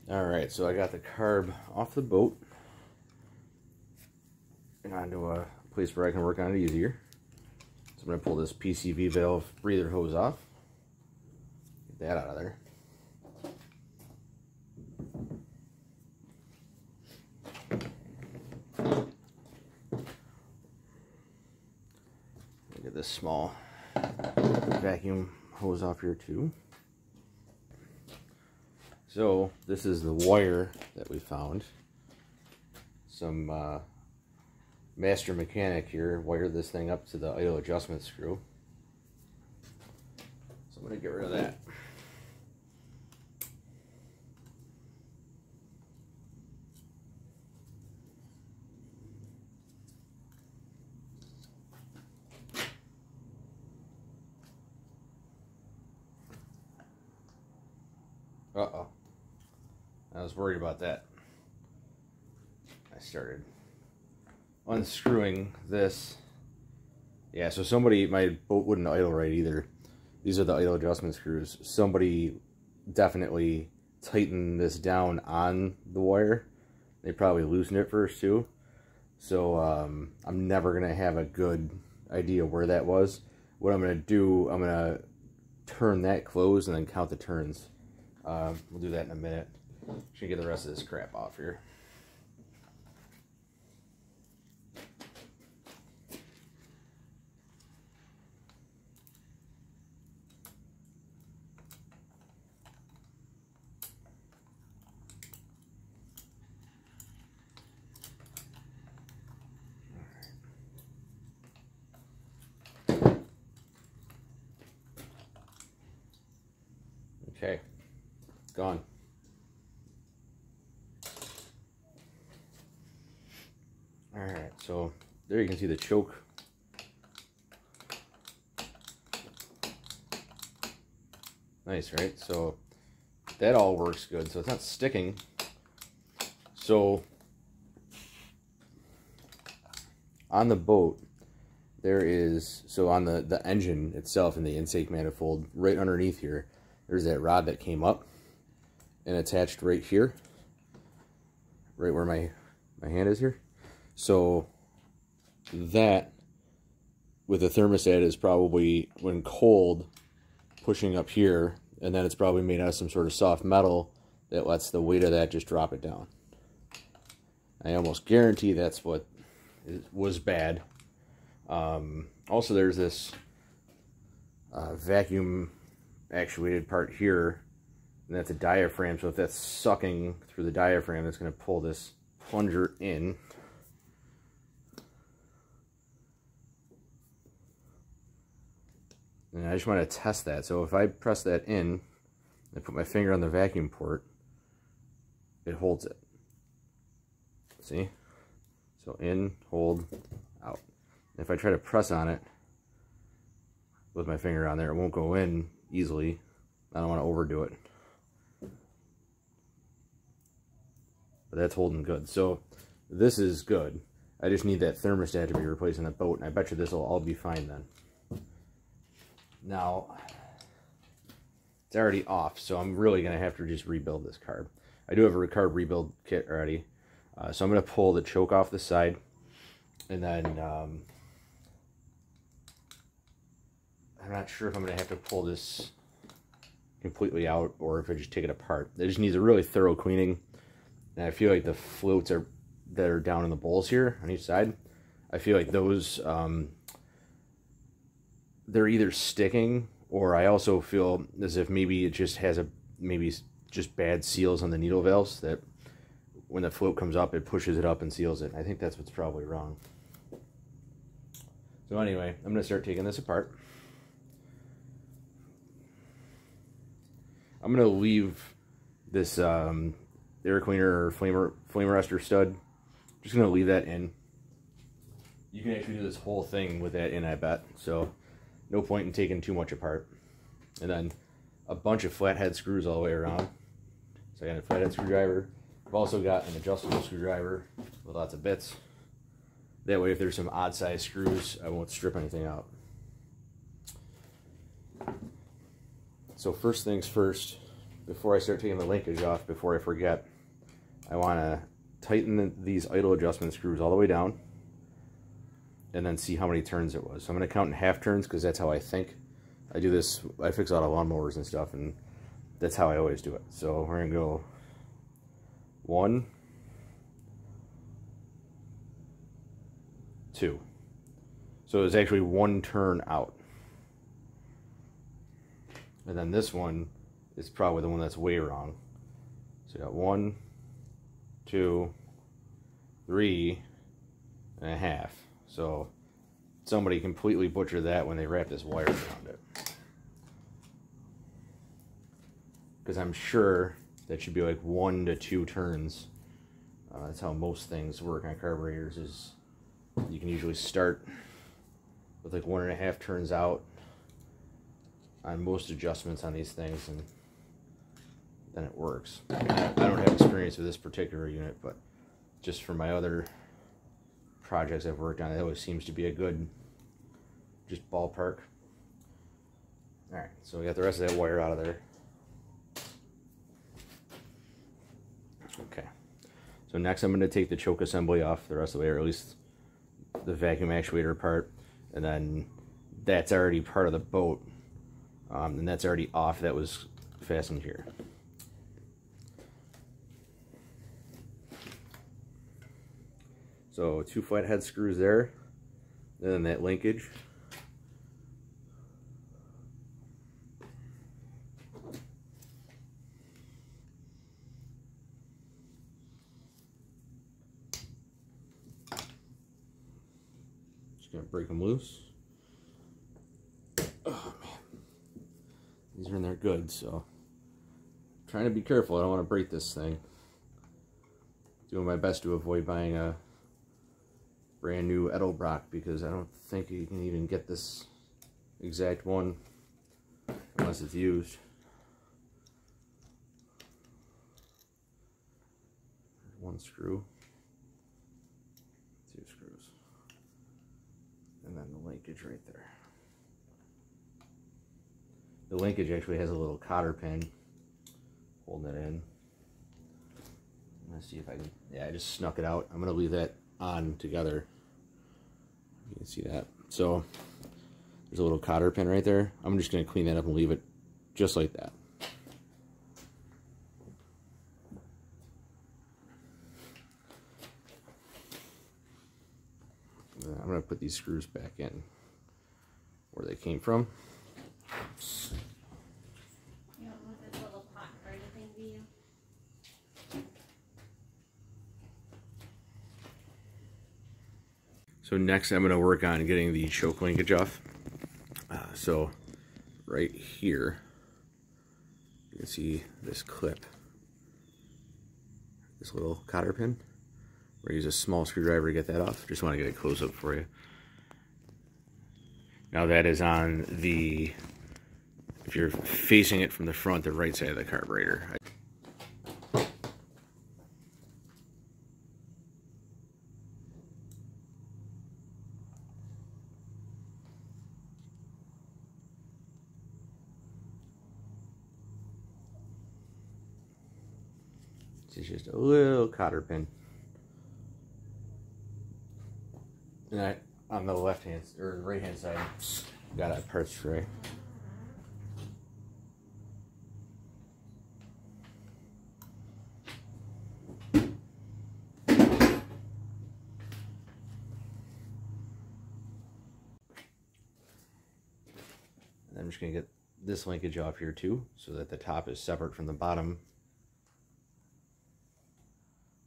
Alright, so I got the carb off the boat and onto a place where I can work on it easier. So I'm going to pull this PCV valve breather hose off. Get that out of there. Get this small vacuum hose off here too. So this is the wire that we found. Some master mechanic here wired this thing up to the idle adjustment screw. So I'm going to get rid of that. Uh-oh. I was worried about that. I started unscrewing this. Yeah, so my boat wouldn't idle right either. These are the idle adjustment screws. Somebody definitely tightened this down on the wire. They probably loosened it first too. So I'm never going to have a good idea where that was. What I'm going to do, I'm going to turn that closed and then count the turns. We'll do that in a minute. Should get the rest of this crap off here. Okay, gone. Alright, so there you can see the choke. Nice, right? So that all works good. So it's not sticking. So on the boat, there is, so on the engine itself in the intake manifold, right underneath here, there's that rod that came up and attached right here, right where my hand is here. So that, with the thermostat, is probably, when cold, pushing up here, and then it's probably made out of some sort of soft metal that lets the weight of that just drop it down. I almost guarantee that's what was bad. Also, there's this vacuum actuated part here, and that's a diaphragm. So if that's sucking through the diaphragm, it's going to pull this plunger in. And I just want to test that. So if I press that in, I put my finger on the vacuum port, it holds it. See? So in, hold, out. If I try to press on it with my finger on there, it won't go in easily. I don't want to overdo it. But that's holding good. So this is good. I just need that thermostat to be replaced in the boat, and I bet you this will all be fine then. Now, it's already off, so I'm really going to have to just rebuild this carb. I do have a carb rebuild kit already. So I'm going to pull the choke off the side, and then I'm not sure if I'm going to have to pull this completely out or if I just take it apart. It just needs a really thorough cleaning, and I feel like the floats that are down in the bowls here on each side, I feel like those, they're either sticking, or I also feel as if maybe it just has just bad seals on the needle valves, that when the float comes up, it pushes it up and seals it. I think that's what's probably wrong. So anyway, I'm going to start taking this apart. I'm going to leave this air cleaner or flame arrestor stud. Just going to leave that in. You can actually do this whole thing with that in, I bet. So no point in taking too much apart. And then a bunch of flathead screws all the way around. So I got a flathead screwdriver. I've also got an adjustable screwdriver with lots of bits. That way, if there's some odd size screws, I won't strip anything out. So first things first, before I start taking the linkage off, before I forget, I want to tighten these idle adjustment screws all the way down and then see how many turns it was. So I'm going to count in half turns because that's how I think. I do this, I fix a lot of lawnmowers and stuff, and that's how I always do it. So we're going to go 1, 2. So it's actually 1 turn out. And then this one is probably the one that's way wrong. So you got 1, 2, 3 and a half. So somebody completely butchered that when they wrapped this wire around it. Because I'm sure that should be like 1 to 2 turns. That's how most things work on carburetors, is you can usually start with like 1.5 turns out on most adjustments on these things, and then it works. I mean, I don't have experience with this particular unit, but just from my other projects I've worked on, it always seems to be a good just ballpark. Alright, so we got the rest of that wire out of there. Okay, so next I'm going to take the choke assembly off the rest of the way, or at least the vacuum actuator part, and then that's already part of the boat, and that's already off. That was fastened here. So 2 flathead screws there, then that linkage. Just gonna break them loose. Oh man, these are in there good, so I'm trying to be careful. I don't want to break this thing. Doing my best to avoid buying a brand new Edelbrock, because I don't think you can even get this exact one unless it's used. One screw, 2 screws, and then the linkage right there. The linkage actually has a little cotter pin holding it in. Let's see if I can, yeah, I just snuck it out. I'm going to leave that on together. You can see that. So there's a little cotter pin right there. I'm just going to clean that up and leave it just like that. I'm going to put these screws back in where they came from. You don't want this little pot or anything, do you? So next I'm going to work on getting the choke linkage off. So right here, you can see this clip, this little cotter pin. We're going to use a small screwdriver to get that off. Just want to get a close up for you. Now that is on the, if you're facing it from the front, the right side of the carburetor. It's just a little cotter pin. And on the left hand or right hand side, got a parts tray. And I'm just going to get this linkage off here too, so that the top is separate from the bottom.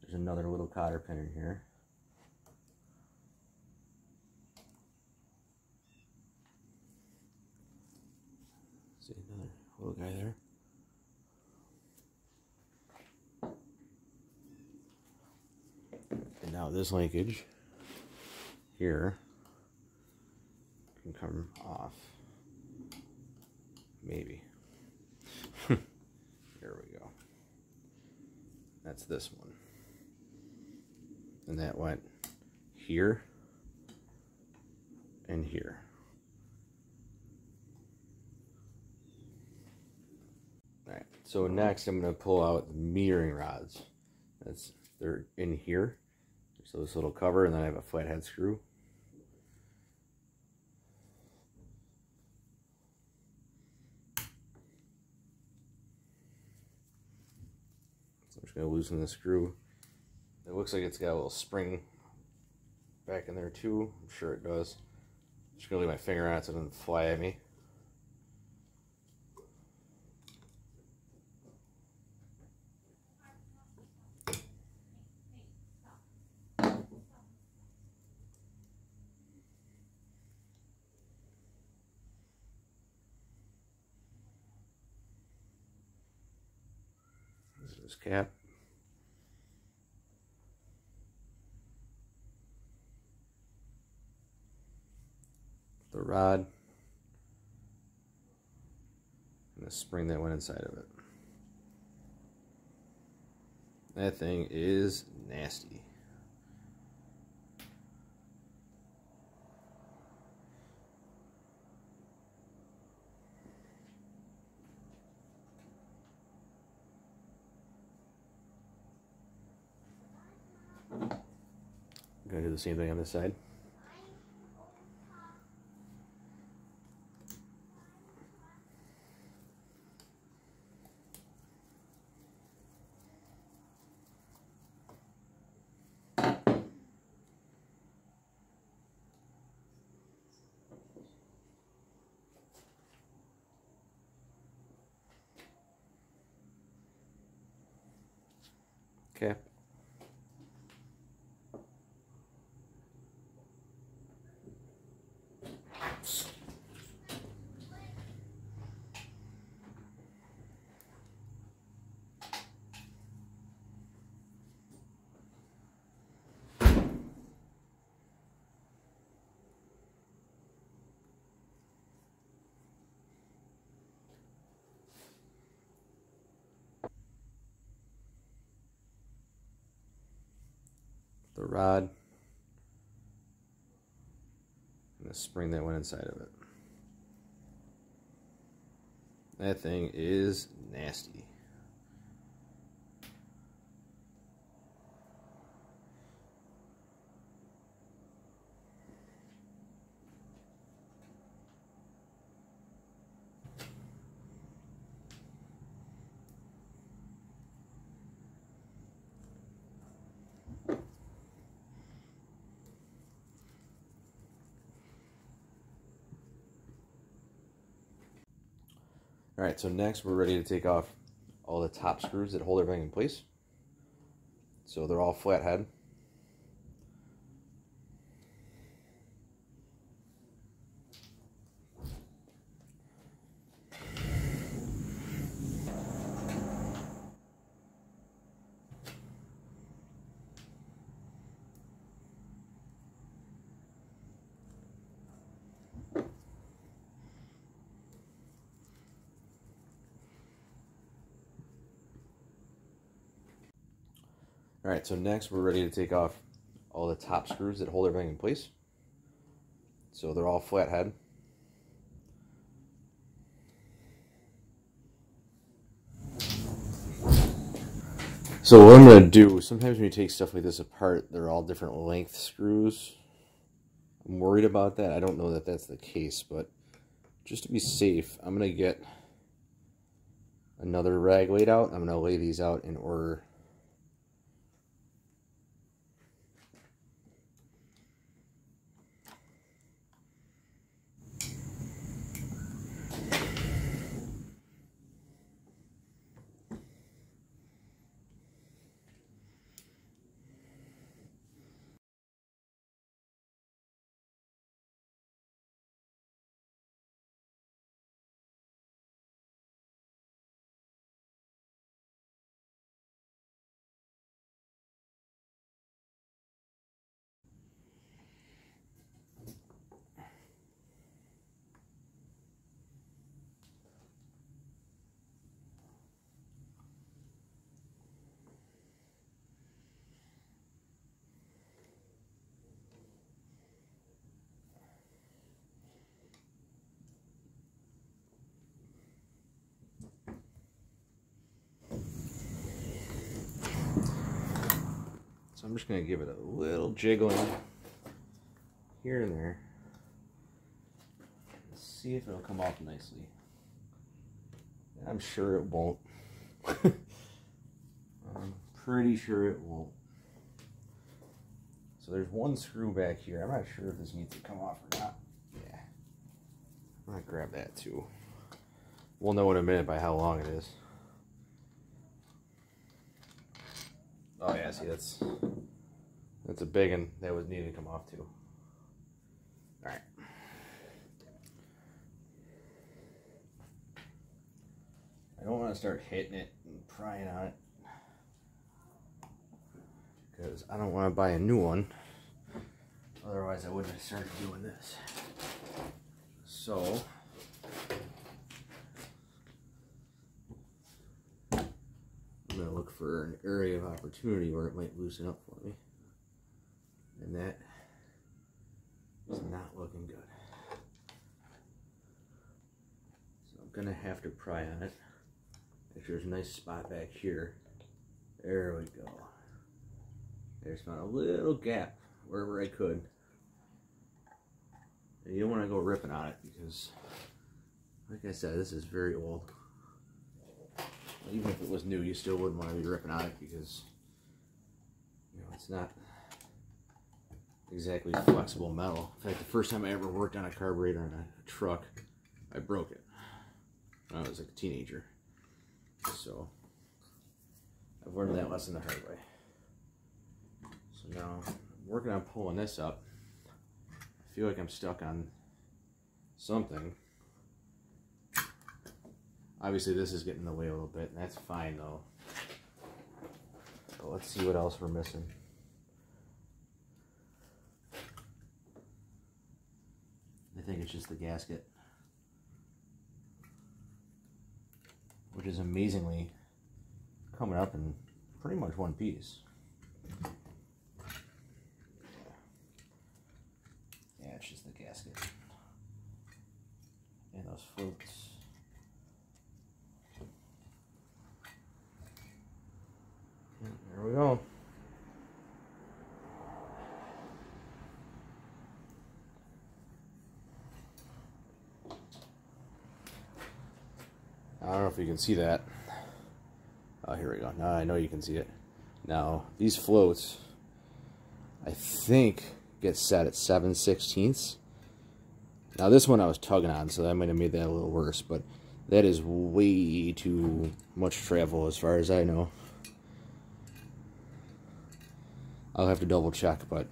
There's another little cotter pin in here. See another little guy there. And now this linkage here can come off. Maybe. There we go. That's this one. And that went here and here. Alright, So next I'm going to pull out the metering rods. They're in here. So this little cover, and then I have a flathead screw. So I'm just going to loosen the screw. It looks like it's got a little spring back in there too. I'm sure it does. Just going to leave my finger on it so it doesn't fly at me. This is his cap. The rod. And the spring that went inside of it. That thing is nasty. I'm going to do the same thing on this side. Cap. The rod. And the spring that went inside of it. That thing is nasty. Alright, so next we're ready to take off all the top screws that hold everything in place. So they're all flathead. Alright, so next we're ready to take off all the top screws that hold everything in place. So they're all flathead. So what I'm going to do, sometimes when you take stuff like this apart, they're all different length screws. I'm worried about that. I don't know that that's the case, but just to be safe, I'm going to get another rag laid out. I'm going to lay these out in order. So I'm just going to give it a little jiggling here and there. Let's see if it'll come off nicely. I'm sure it won't. I'm pretty sure it won't. So there's one screw back here. I'm not sure if this needs to come off or not. Yeah. I'm going to grab that too. We'll know in a minute by how long it is. Oh yeah, see that's a big one that was needed to come off too. Alright. I don't want to start hitting it and prying on it, because I don't want to buy a new one. Otherwise I wouldn't have started doing this. So I'm going to look for an area of opportunity where it might loosen up for me. And that is not looking good. So I'm going to have to pry on it. Make sure there's a nice spot back here. There we go. There's found a little gap wherever I could. And you don't want to go ripping on it because, like I said, this is very old. Even if it was new, you still wouldn't want to be ripping on it because, you know, it's not exactly flexible metal. In fact, the first time I ever worked on a carburetor on a truck, I broke it when I was like a teenager. So I've learned that lesson the hard way. So now I'm working on pulling this up. I feel like I'm stuck on something. Obviously this is getting in the way a little bit, and that's fine though. But let's see what else we're missing. I think it's just the gasket, which is amazingly coming up in pretty much one piece. Yeah, it's just the gasket and those floats. There we go. I don't know if you can see that. Oh, here we go. Now I know you can see it. Now, these floats, I think, get set at 7/16. Now, this one I was tugging on, so that might have made that a little worse, but that is way too much travel as far as I know. I'll have to double check, but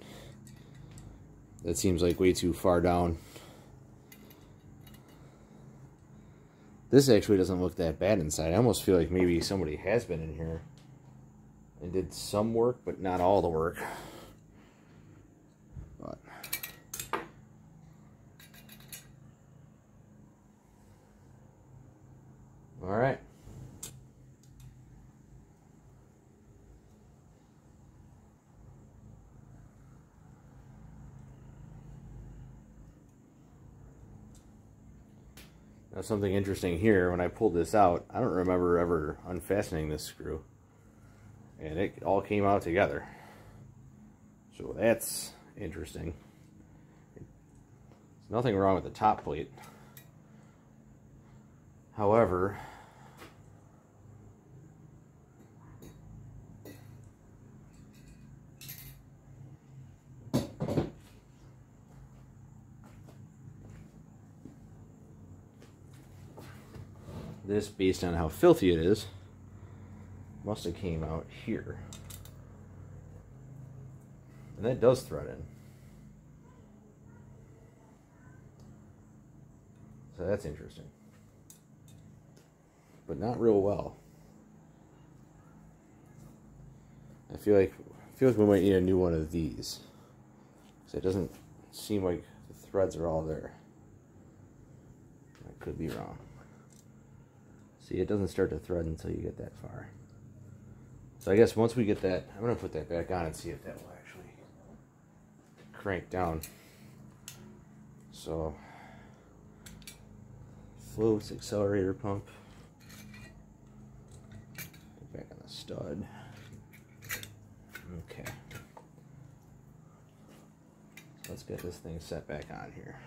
that seems like way too far down. This actually doesn't look that bad inside. I almost feel like maybe somebody has been in here and did some work, but not all the work. But all right. Now something interesting here, when I pulled this out, I don't remember ever unfastening this screw. And it all came out together. So that's interesting. There's nothing wrong with the top plate. However, this, based on how filthy it is, must have came out here. And that does thread in. So that's interesting. But not real well. I feel like we might need a new one of these. So it doesn't seem like the threads are all there. I could be wrong. See, it doesn't start to thread until you get that far. So I guess once we get that, I'm going to put that back on and see if that will actually crank down. So, floats, accelerator pump. Get back on the stud. Okay. let's get this thing set back on here.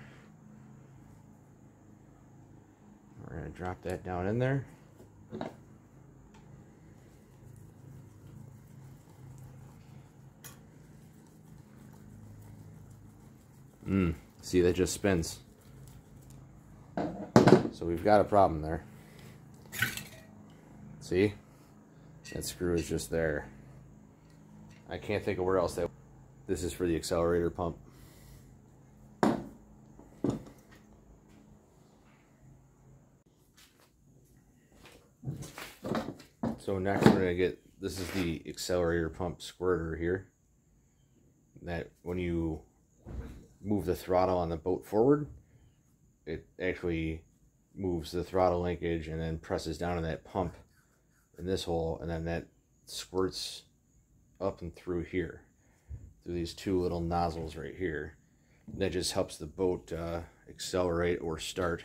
We're going to drop that down in there. See, that just spins. So we've got a problem there. See? That screw is just there. I can't think of where else that... This is for the accelerator pump. So next we're going to get... This is the accelerator pump squirter here. That when you move the throttle on the boat forward, it actually moves the throttle linkage and then presses down on that pump in this hole, and then that squirts up and through here, through these two little nozzles right here. That just helps the boat accelerate or start.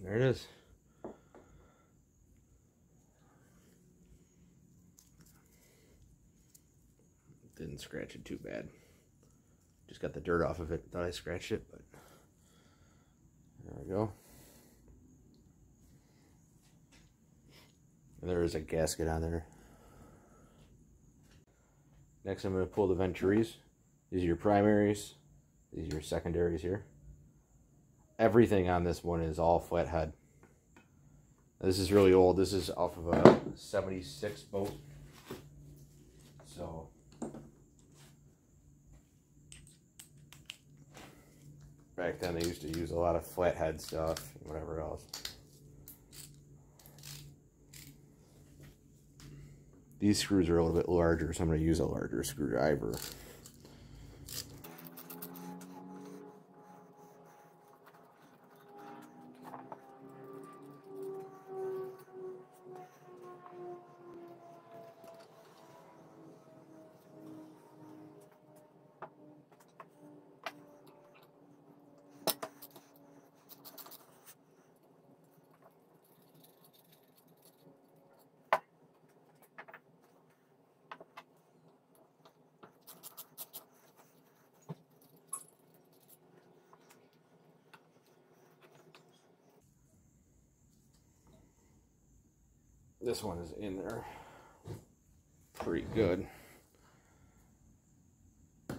There it is. Didn't scratch it too bad. Just got the dirt off of it. Thought I scratched it, but there we go. And there is a gasket on there. Next I'm going to pull the Venturis. These are your primaries. These are your secondaries here. Everything on this one is all flathead. This is really old. This is off of a 76 boat. So back then they used to use a lot of flathead stuff and whatever else. These screws are a little bit larger, so I'm going to use a larger screwdriver. This one is in there pretty good. There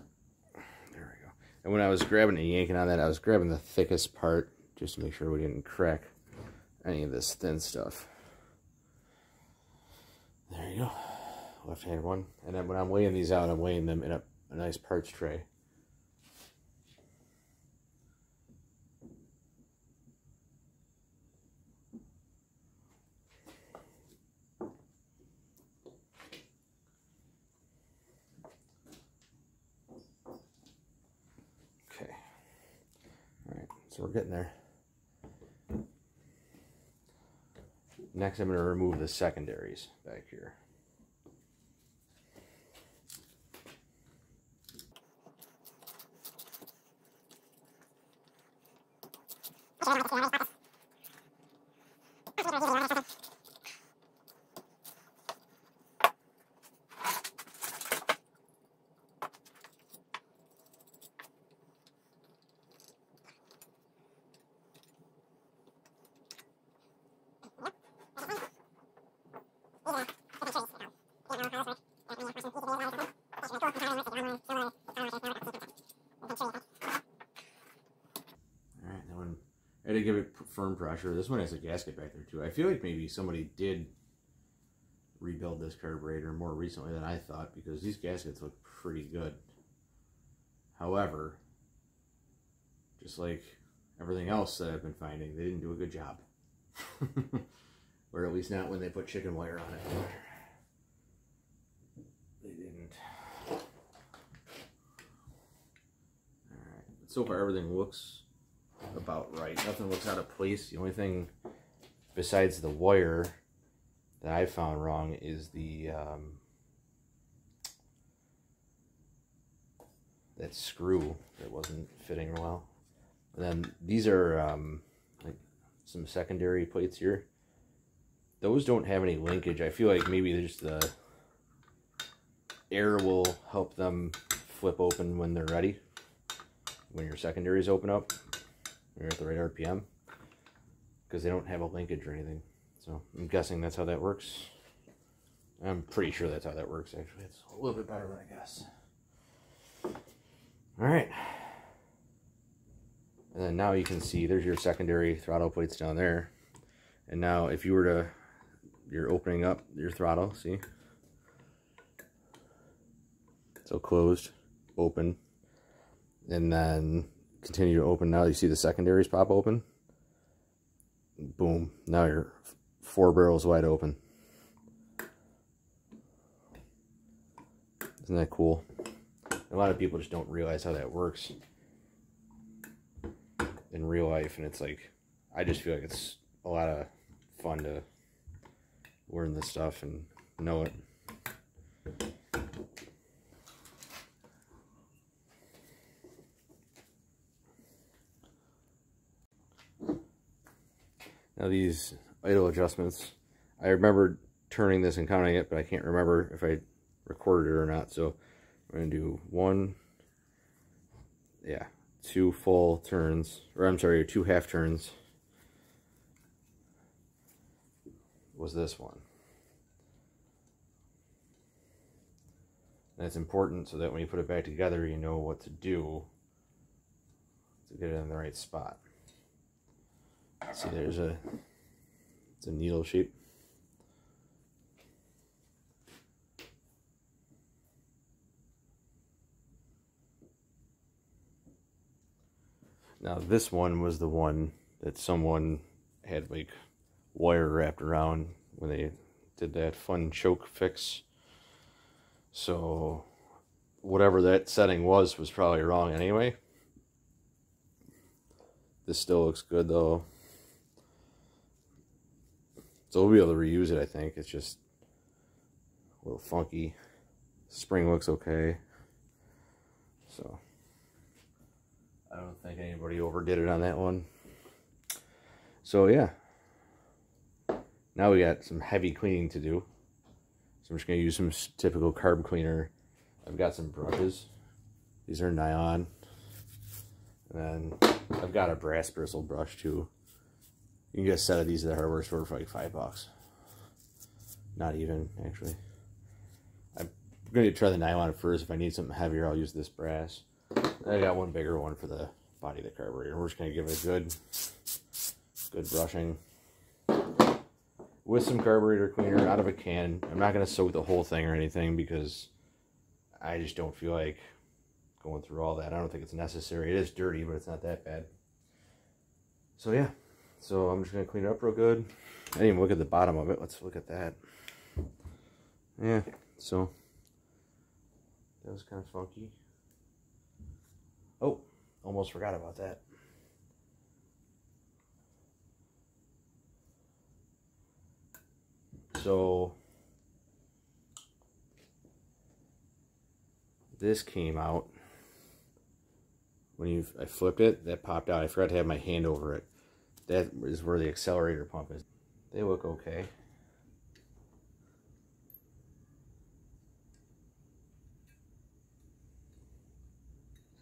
we go. And when I was grabbing and yanking on that, I was grabbing the thickest part just to make sure we didn't crack any of this thin stuff. There you go. Left-handed one. And then when I'm weighing these out, I'm weighing them in a nice parts tray. So we're getting there. Next I'm going to remove the secondaries back here. I had to give it firm pressure. This one has a gasket back there too. I feel like maybe somebody did rebuild this carburetor more recently than I thought, because these gaskets look pretty good. However, just like everything else that I've been finding, they didn't do a good job. Or at least not when they put chicken wire on it. They didn't. so far everything looks about right. Nothing looks out of place. The only thing besides the wire that I found wrong is the that screw that wasn't fitting well. And then these are like some secondary plates here. Those don't have any linkage. I feel like maybe there's the air will help them flip open when they're ready, when your secondaries open up, you're at the right RPM, because they don't have a linkage or anything. So I'm guessing that's how that works. I'm pretty sure that's how that works, actually. It's a little bit better than I guess. Alright. And then now you can see there's your secondary throttle plates down there. And now if you were to, you're opening up your throttle, see? So closed, open, and then continue to open. Now you see the secondaries pop open. Boom, now you're 4 barrels wide open. Isn't that cool? A lot of people just don't realize how that works in real life, and it's like, I just feel like it's a lot of fun to learn this stuff and know it. Now these idle adjustments, I remember turning this and counting it, but I can't remember if I recorded it or not. So we're going to do 2 full turns, or I'm sorry, 2 half turns was this one. And it's important so that when you put it back together, you know what to do to get it in the right spot. See, it's a needle shape. Now this one was the one that someone had like wire wrapped around when they did that fun choke fix. So whatever that setting was probably wrong anyway. This still looks good though. So we'll be able to reuse it, I think. It's just a little funky. Spring looks okay. So I don't think anybody overdid it on that one. So yeah. Now we got some heavy cleaning to do. So I'm just going to use some typical carb cleaner. I've got some brushes. These are nylon. And then I've got a brass bristle brush too. You can get a set of these at the hardware store for like $5. Not even, actually. I'm going to try the nylon first. If I need something heavier, I'll use this brass. I got one bigger one for the body of the carburetor. We're just going to give it a good brushing. With some carburetor cleaner out of a can. I'm not going to soak the whole thing or anything because I just don't feel like going through all that. I don't think it's necessary. It is dirty, but it's not that bad. So yeah. So I'm just going to clean it up real good. I didn't even look at the bottom of it. Let's look at that. Yeah, so that was kind of funky. Oh, almost forgot about that. So this came out when I flipped it. That popped out. I forgot to have my hand over it. That is where the accelerator pump is. They look okay.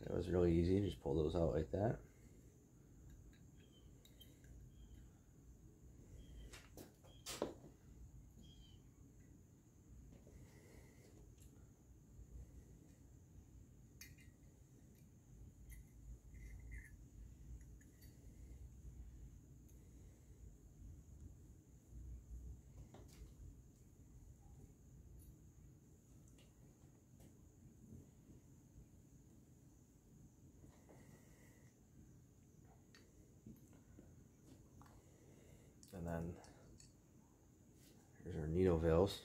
That was really easy. Just pull those out like that. And then here's our needle valves.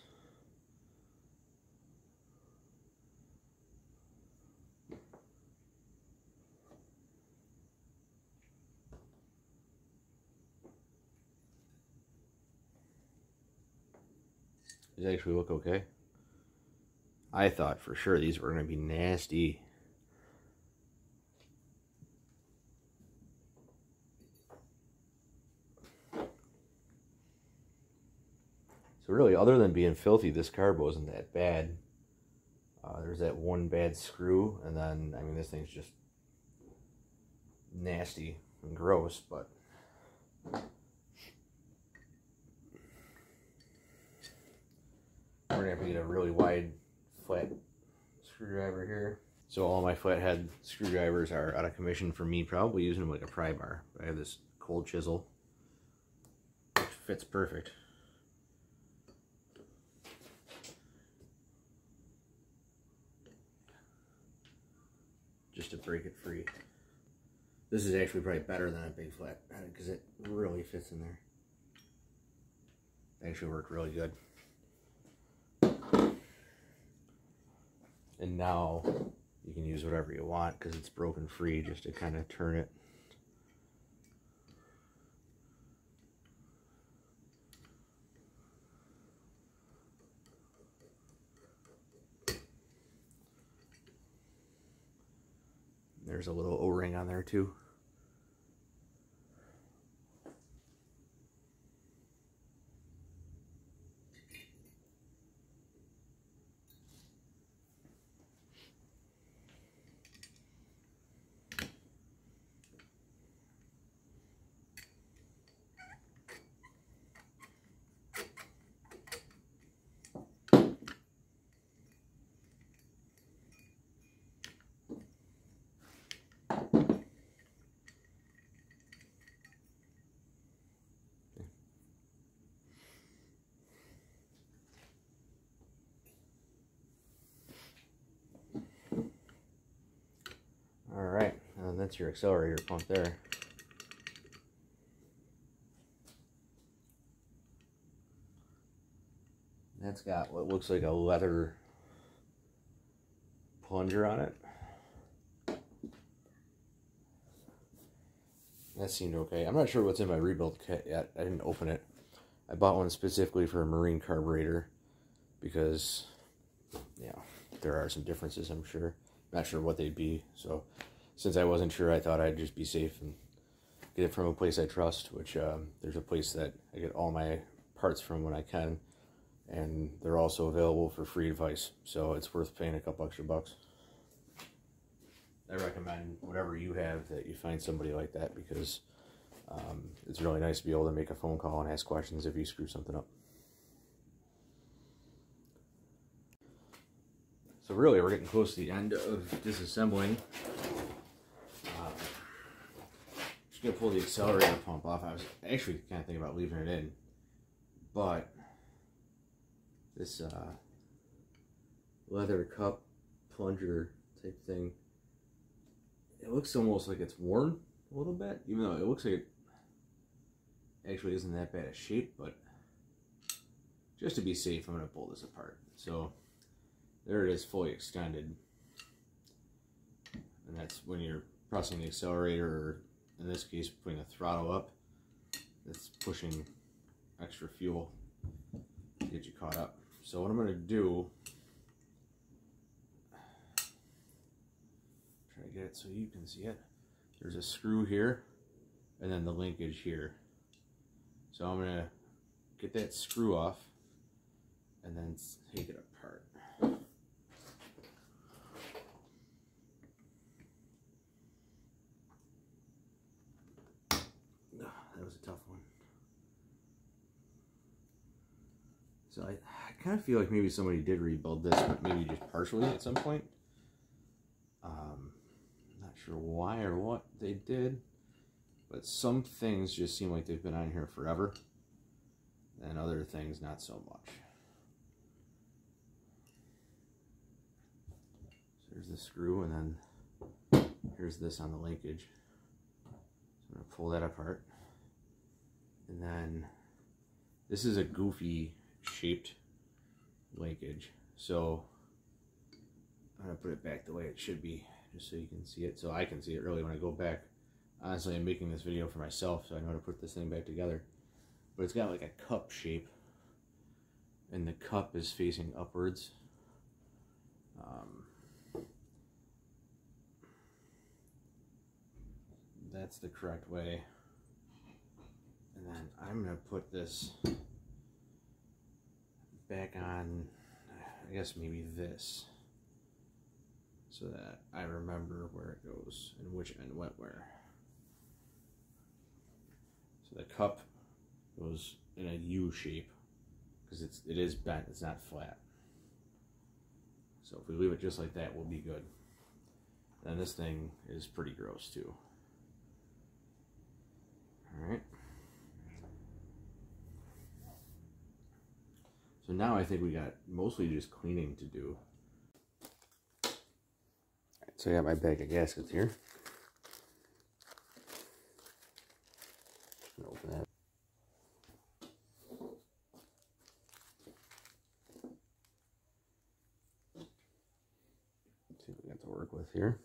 These actually look okay. I thought for sure these were going to be nasty. So really, other than being filthy, this carb wasn't that bad. There's that one bad screw, and then, I mean, this thing's just nasty and gross, but we're going to have to get a really wide, flat screwdriver here. So all my flathead screwdrivers are out of commission for me, probably using them like a pry bar. I have this cold chisel, which fits perfect. Just to break it free. This is actually probably better than a big flat because it really fits in there. It actually worked really good. And now you can use whatever you want because it's broken free, just to kind of turn it. There's a little O-ring on there too. Alright, and that's your accelerator pump there. That's got what looks like a leather plunger on it. That seemed okay. I'm not sure what's in my rebuild kit yet. I didn't open it. I bought one specifically for a marine carburetor because, yeah, there are some differences, I'm sure. Not sure what they'd be. So since I wasn't sure, I thought I'd just be safe and get it from a place I trust, which there's a place that I get all my parts from when I can, and they're also available for free advice, so it's worth paying a couple extra bucks. I recommend whatever you have that you find somebody like that, because it's really nice to be able to make a phone call and ask questions if you screw something up. So really, we're getting close to the end of disassembling. Just gonna pull the accelerator pump off. I was actually kind of thinking about leaving it in, but this leather cup plunger type thing, it looks almost like it's worn a little bit, even though it looks like it actually isn't that bad a shape. But just to be safe, I'm gonna pull this apart. So there it is, fully extended, and that's when you're pressing the accelerator, or in this case putting the throttle up, that's pushing extra fuel to get you caught up. So what I'm going to do, try to get it so you can see it. There's a screw here and then the linkage here. So I'm going to get that screw off and then take it apart. That was a tough one. So I kind of feel like maybe somebody did rebuild this, but maybe just partially at some point. Not sure why or what they did, but some things just seem like they've been on here forever, and other things not so much. So there's the screw, and then here's this on the linkage. So I'm going to pull that apart. And then this is a goofy shaped linkage, so I'm going to put it back the way it should be, just so you can see it, so I can see it really when I go back. Honestly, I'm making this video for myself, so I know how to put this thing back together. But it's got like a cup shape, and the cup is facing upwards. That's the correct way. And then I'm going to put this back on, I guess maybe this, so that I remember where it goes and which end went where. So the cup goes in a U shape because it is bent, it's not flat. So if we leave it just like that, we'll be good. And this thing is pretty gross too. Alright. So now I think we got mostly just cleaning to do. Alright, so I got my bag of gaskets here. Just gonna open that. See what we got to work with here.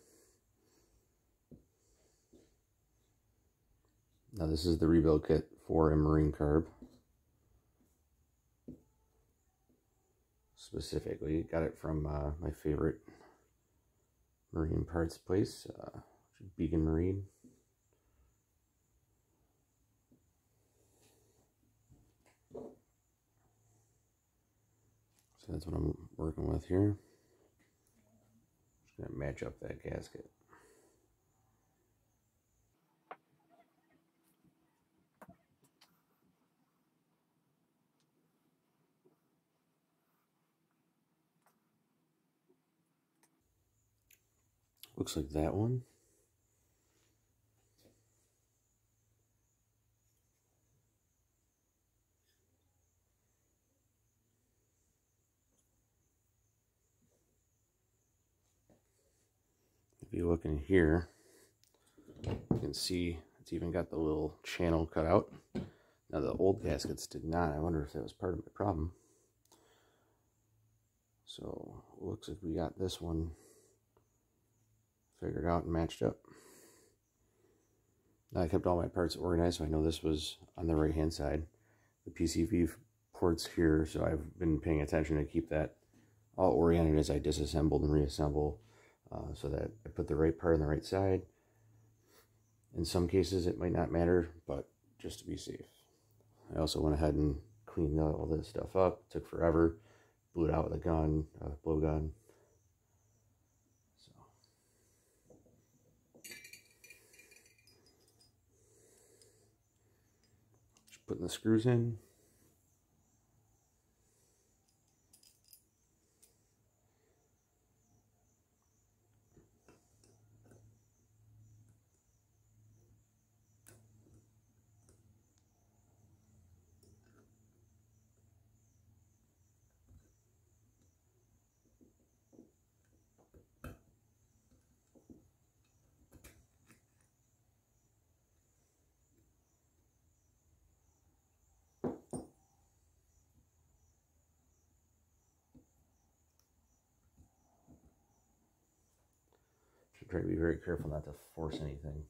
Now this is the rebuild kit for a marine carb. Specifically, got it from my favorite marine parts place, Beacon Marine. So that's what I'm working with here. Just gonna match up that gasket. Looks like that one. If you look in here, you can see it's even got the little channel cut out. Now the old gaskets did not. I wonder if that was part of my problem. So it looks like we got this one figured out and matched up. Now I kept all my parts organized, so I know this was on the right hand side. The PCV ports here, so I've been paying attention to keep that all oriented as I disassembled and reassemble, so that I put the right part on the right side. In some cases it might not matter, but just to be safe. I also went ahead and cleaned all this stuff up. It took forever. Blew it out with a gun, blowgun. So. Just putting the screws in. Try to be very careful not to force anything.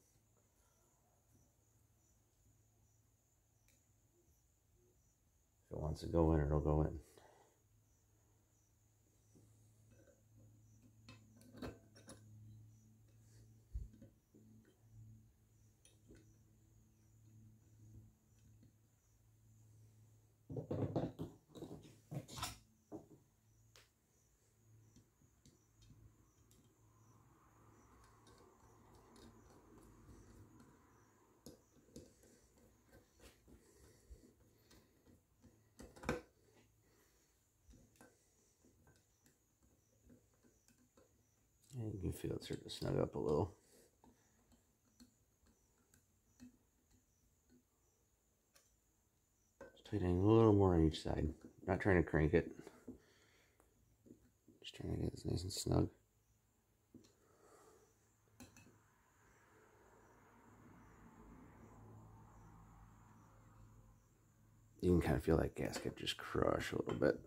If it wants to go in, it'll go in. And you can feel it start to snug up a little. Just tightening a little more on each side. Not trying to crank it. Just trying to get this nice and snug. You can kind of feel that gasket just crush a little bit.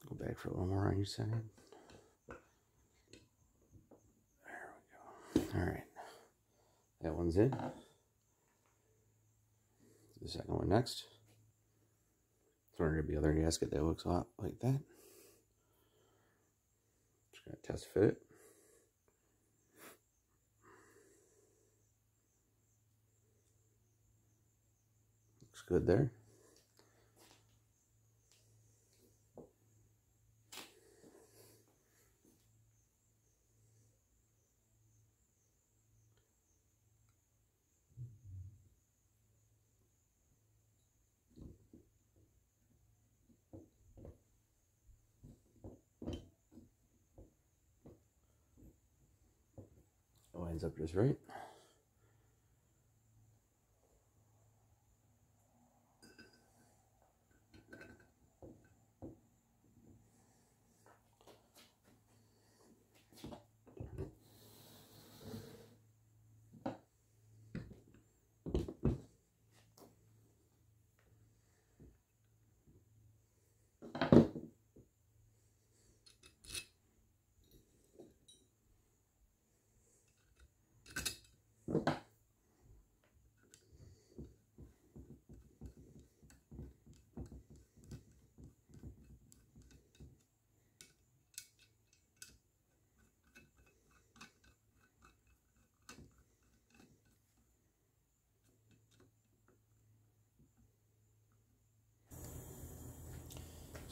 Go back for a little more on each side. Alright, that one's in. The second one next. So we're going to be the other gasket that looks a lot like that. Just going to test fit it. Looks good there. Lines up just right.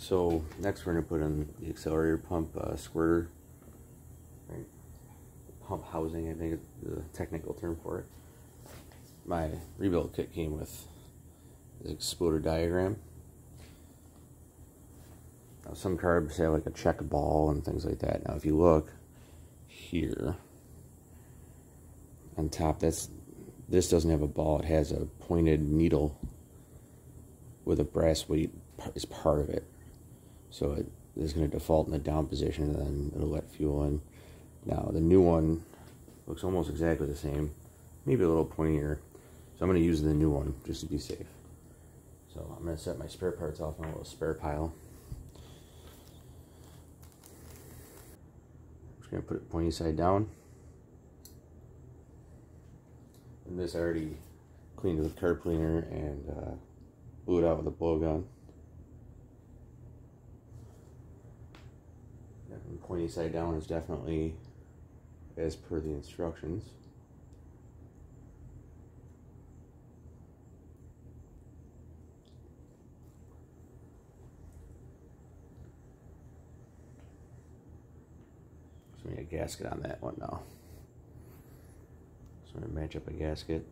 So next we're going to put in the accelerator pump squirter, right? Pump housing, I think is the technical term for it. My rebuild kit came with the exploder diagram. Now some carbs have like a check ball and things like that. Now if you look here on top, this doesn't have a ball. It has a pointed needle with a brass weight is part of it. So it is going to default in the down position, and then it'll let fuel in. Now the new one looks almost exactly the same, maybe a little pointier. So I'm going to use the new one just to be safe. So I'm going to set my spare parts off on a little spare pile. I'm just going to put it pointy side down. And this I already cleaned with carb cleaner and blew it out with a blowgun. And pointy side down is definitely as per the instructions. So we need a gasket on that one now. So I'm going to match up a gasket.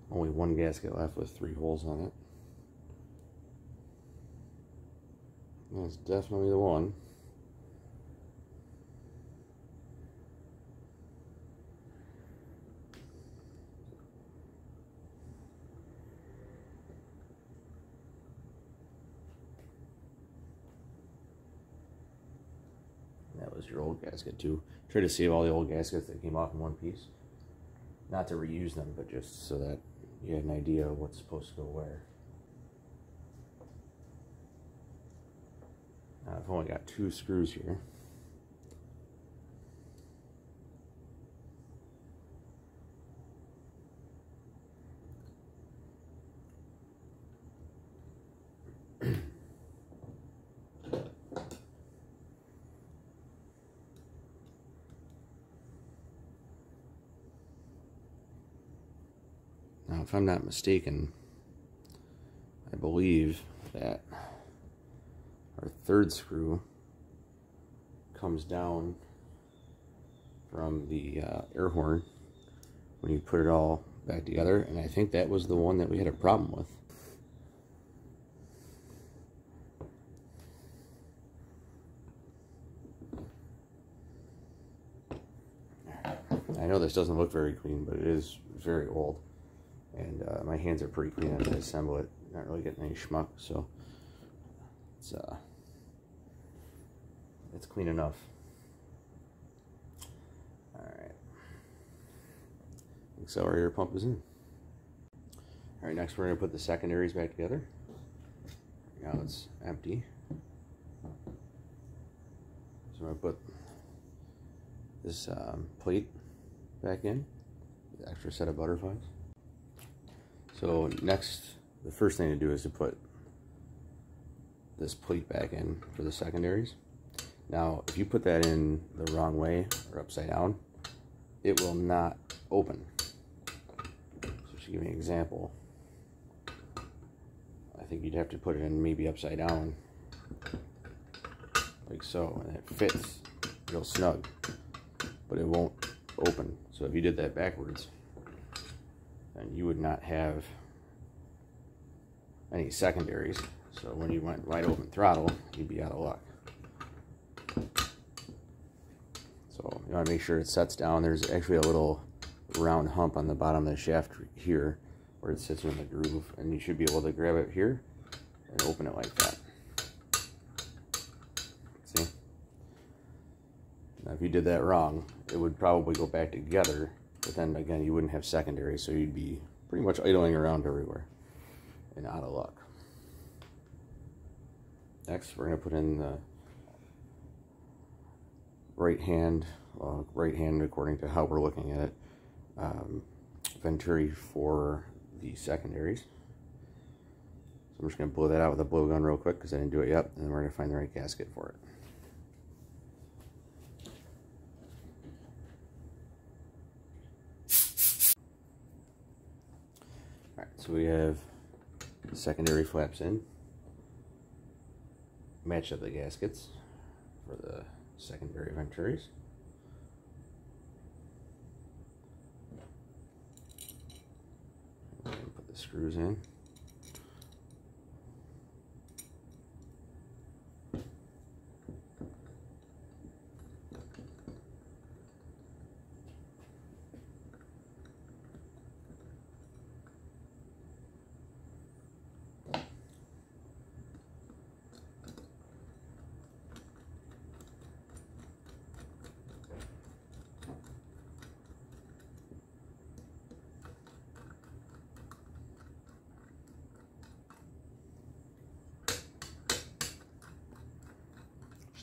Only one gasket left with 3 holes on it. That's definitely the one. That was your old gasket too. Try to save all the old gaskets that came off in one piece. Not to reuse them, but just so that you had an idea of what's supposed to go where. Now I've only got 2 screws here. Now, if I'm not mistaken, I believe that our 3rd screw comes down from the air horn when you put it all back together, and I think that was the one that we had a problem with. I know this doesn't look very clean, but it is very old. And my hands are pretty clean as I assemble it. Not really getting any schmuck, so it's clean enough. Alright. Accelerator pump is in. Alright, next we're going to put the secondaries back together. Now it's empty. So So I'm going to put this plate back in, the extra set of butterflies. So next, the first thing to do is to put this plate back in for the secondaries. Now, if you put that in the wrong way or upside down, it will not open. So to give you an example, I think you'd have to put it in maybe upside down, like so, and it fits real snug, but it won't open. So if you did that backwards, then you would not have any secondaries. So when you went wide open throttle, you'd be out of luck. So you want to make sure it sets down. There's actually a little round hump on the bottom of the shaft here where it sits in the groove, and you should be able to grab it here and open it like that. See? Now if you did that wrong, it would probably go back together, but then again you wouldn't have secondary, so you'd be pretty much idling around everywhere and out of luck. Next, we're going to put in the right hand according to how we're looking at it, venturi for the secondaries. So I'm just going to blow that out with a blowgun real quick because I didn't do it yet, and then we're going to find the right gasket for it. Alright, so we have the secondary flaps in. Match up the gaskets for the secondary venturis. Put the screws in.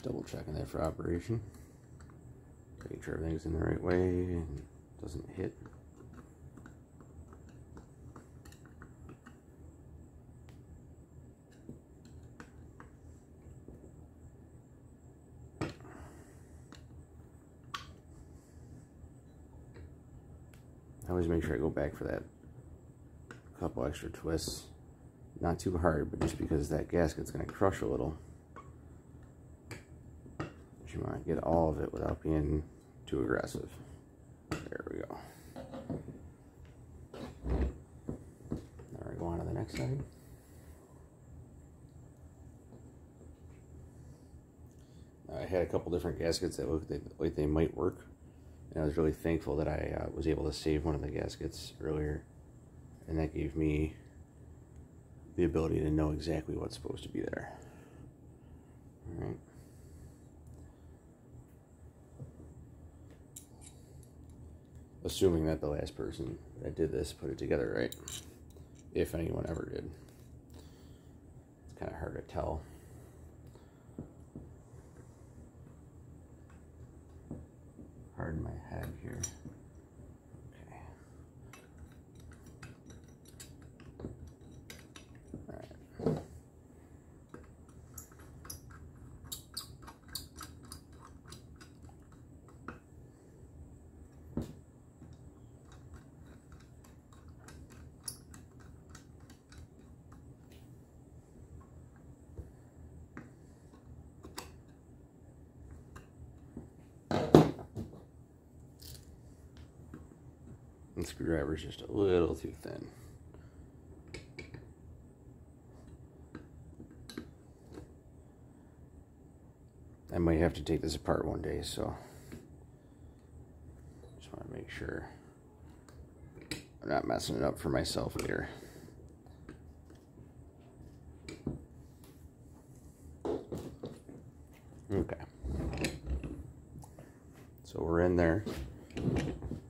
Double checking that for operation, making sure everything's in the right way and doesn't hit. I always make sure I go back for that couple extra twists, not too hard, but just because that gasket's going to crush a little. You want to get all of it without being too aggressive. There we go. All right, go on to the next side. I had a couple different gaskets that looked like they might work, and I was really thankful that I was able to save one of the gaskets earlier, and that gave me the ability to know exactly what's supposed to be there. All right. Assuming that the last person that did this put it together right, if anyone ever did. It's kind of hard to tell. Pardon my head here. Okay. All right. The screwdriver is just a little too thin. I might have to take this apart one day, so just want to make sure I'm not messing it up for myself later. Okay. So we're in there.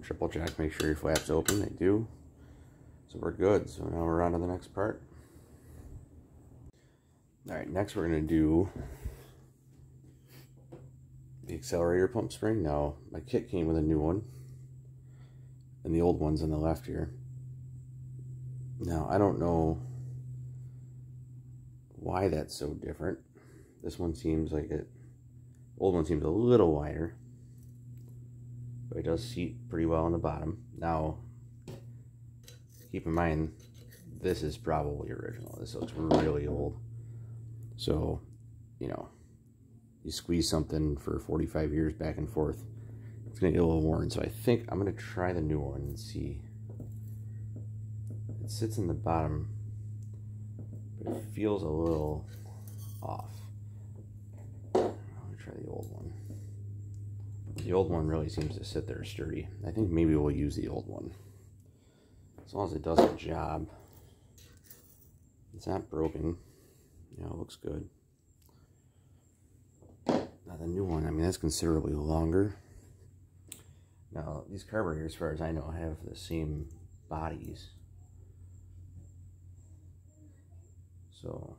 Triple check, make sure your flaps open. They do. So we're good. So now we're on to the next part. Alright, next we're going to do the accelerator pump spring. Now, my kit came with a new one, and the old one's on the left here. Now, I don't know why that's so different. This one seems like it, old one seems a little wider, but it does seat pretty well on the bottom. Now, keep in mind, this is probably original. This looks really old. So, you know, you squeeze something for 45 years back and forth, it's gonna get a little worn. So I think I'm gonna try the new one and see. It sits in the bottom, but it feels a little off. I'm gonna try the old one. The old one really seems to sit there sturdy. I think maybe we'll use the old one. As long as it does the job. It's not broken. You know, it looks good. Now the new one, I mean, that's considerably longer. Now, these carburetors, as far as I know, have the same bodies. So,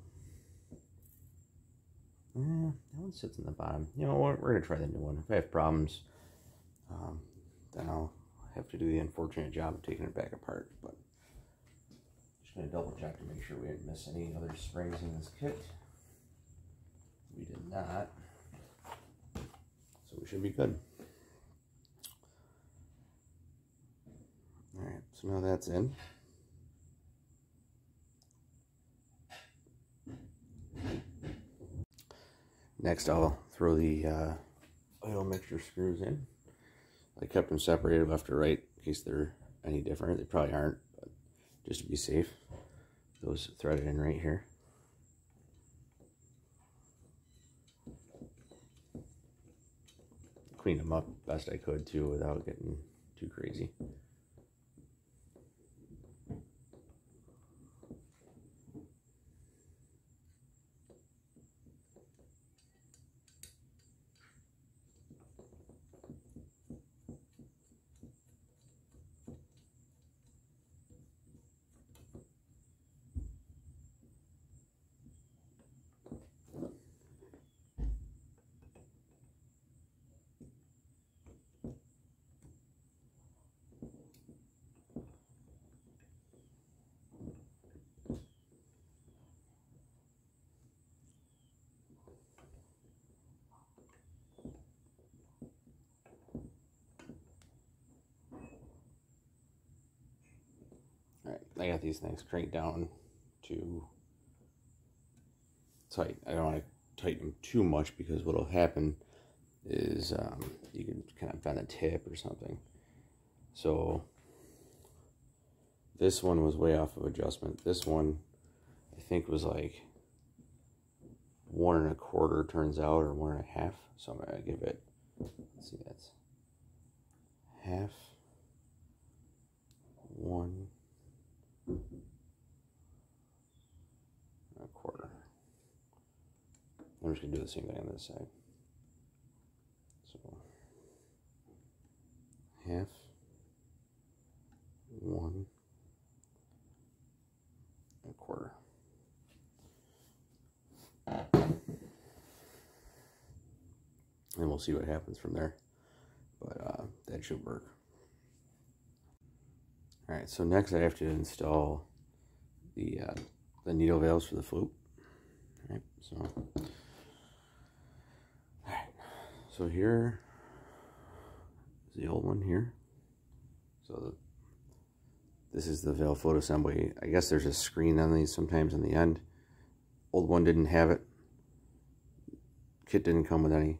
that one sits in the bottom. You know what, we're going to try the new one. If I have problems, then I'll have to do the unfortunate job of taking it back apart. But just going to double check to make sure we didn't miss any other springs in this kit. We did not. So we should be good. Alright, so now that's in. Next, I'll throw the oil mixture screws in. I kept them separated left to right in case they're any different. They probably aren't, but just to be safe, those threaded in right here. Cleaned them up best I could too without getting too crazy. Alright, I got these things cranked down to tight. I don't want to tighten them too much because what'll happen is you can kind of bend a tip or something. So this one was way off of adjustment. This one I think was like 1 1/4 turns out, or 1 1/2. So I'm gonna give it, let's see, that's half, 1 1/4. I'm just going to do the same thing on this side. So, half, 1 1/4. And we'll see what happens from there. But that should work. Alright, so next I have to install the needle valves for the flute. Alright, so here is the old one here. So this is the valve float assembly. I guess there's a screen on these sometimes on the end. Old one didn't have it. Kit didn't come with any.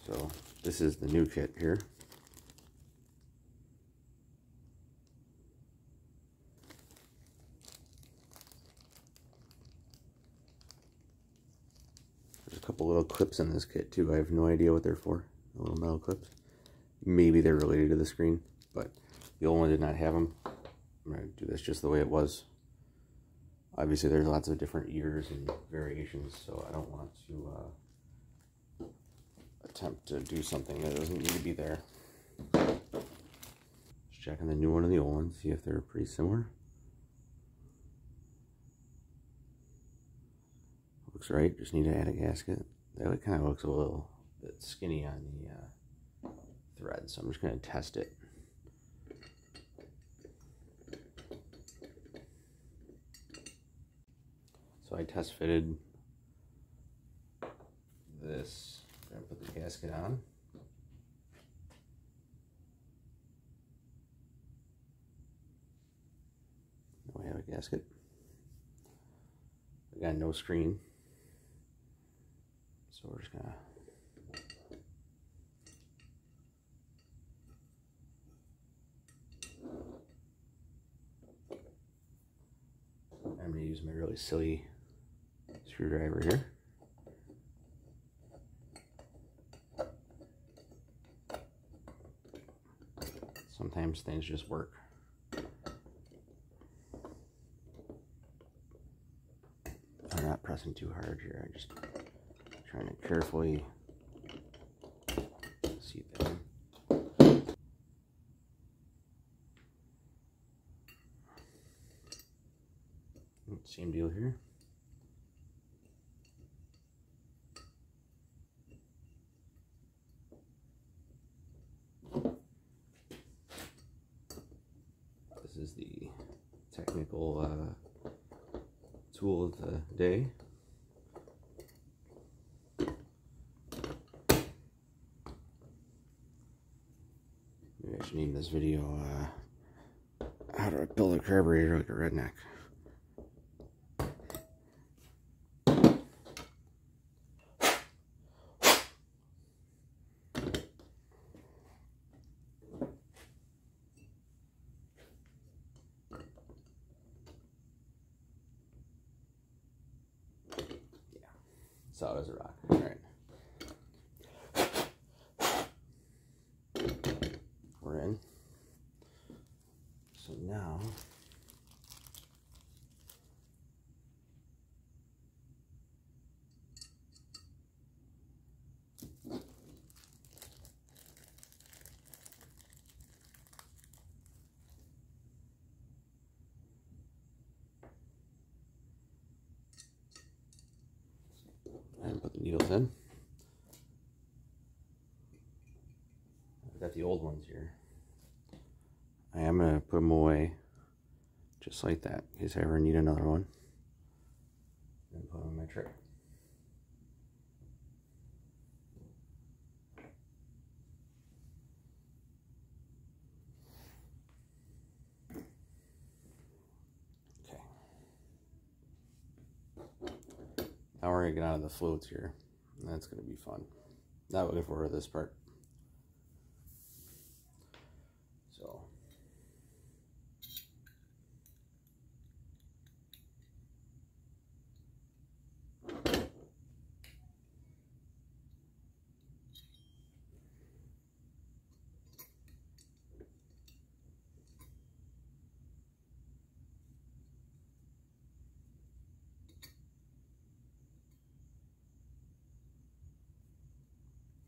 So this is the new kit here. There's a couple little clips in this kit too. I have no idea what they're for. The little metal clips. Maybe they're related to the screen, but the old one did not have them. I'm going to do this just the way it was. Obviously there's lots of different years and variations, so I don't want to attempt to do something that doesn't need to be there. Just checking the new one and the old one, see if they're pretty similar. Looks right, just need to add a gasket. That kind of looks a little bit skinny on the thread, so I'm just going to test it. So I test fitted this. I'm going to put the gasket on. We have a gasket. We got no screen, so we're just gonna I'm gonna use my really silly screwdriver here. Sometimes things just work. I'm not pressing too hard here. I'm just trying to carefully seat that in. Same deal here. This is the technical tool of the day. Maybe I should name this video how to build a carburetor like a redneck. Solid as a rock. All right. We're in. So now and put the needles in. I've got the old ones here. I am going to put them away just like that in case I ever need another one. And put them in my tray. Okay. Now we're going to get out of the floats here. That's going to be fun. Not looking forward to this part. So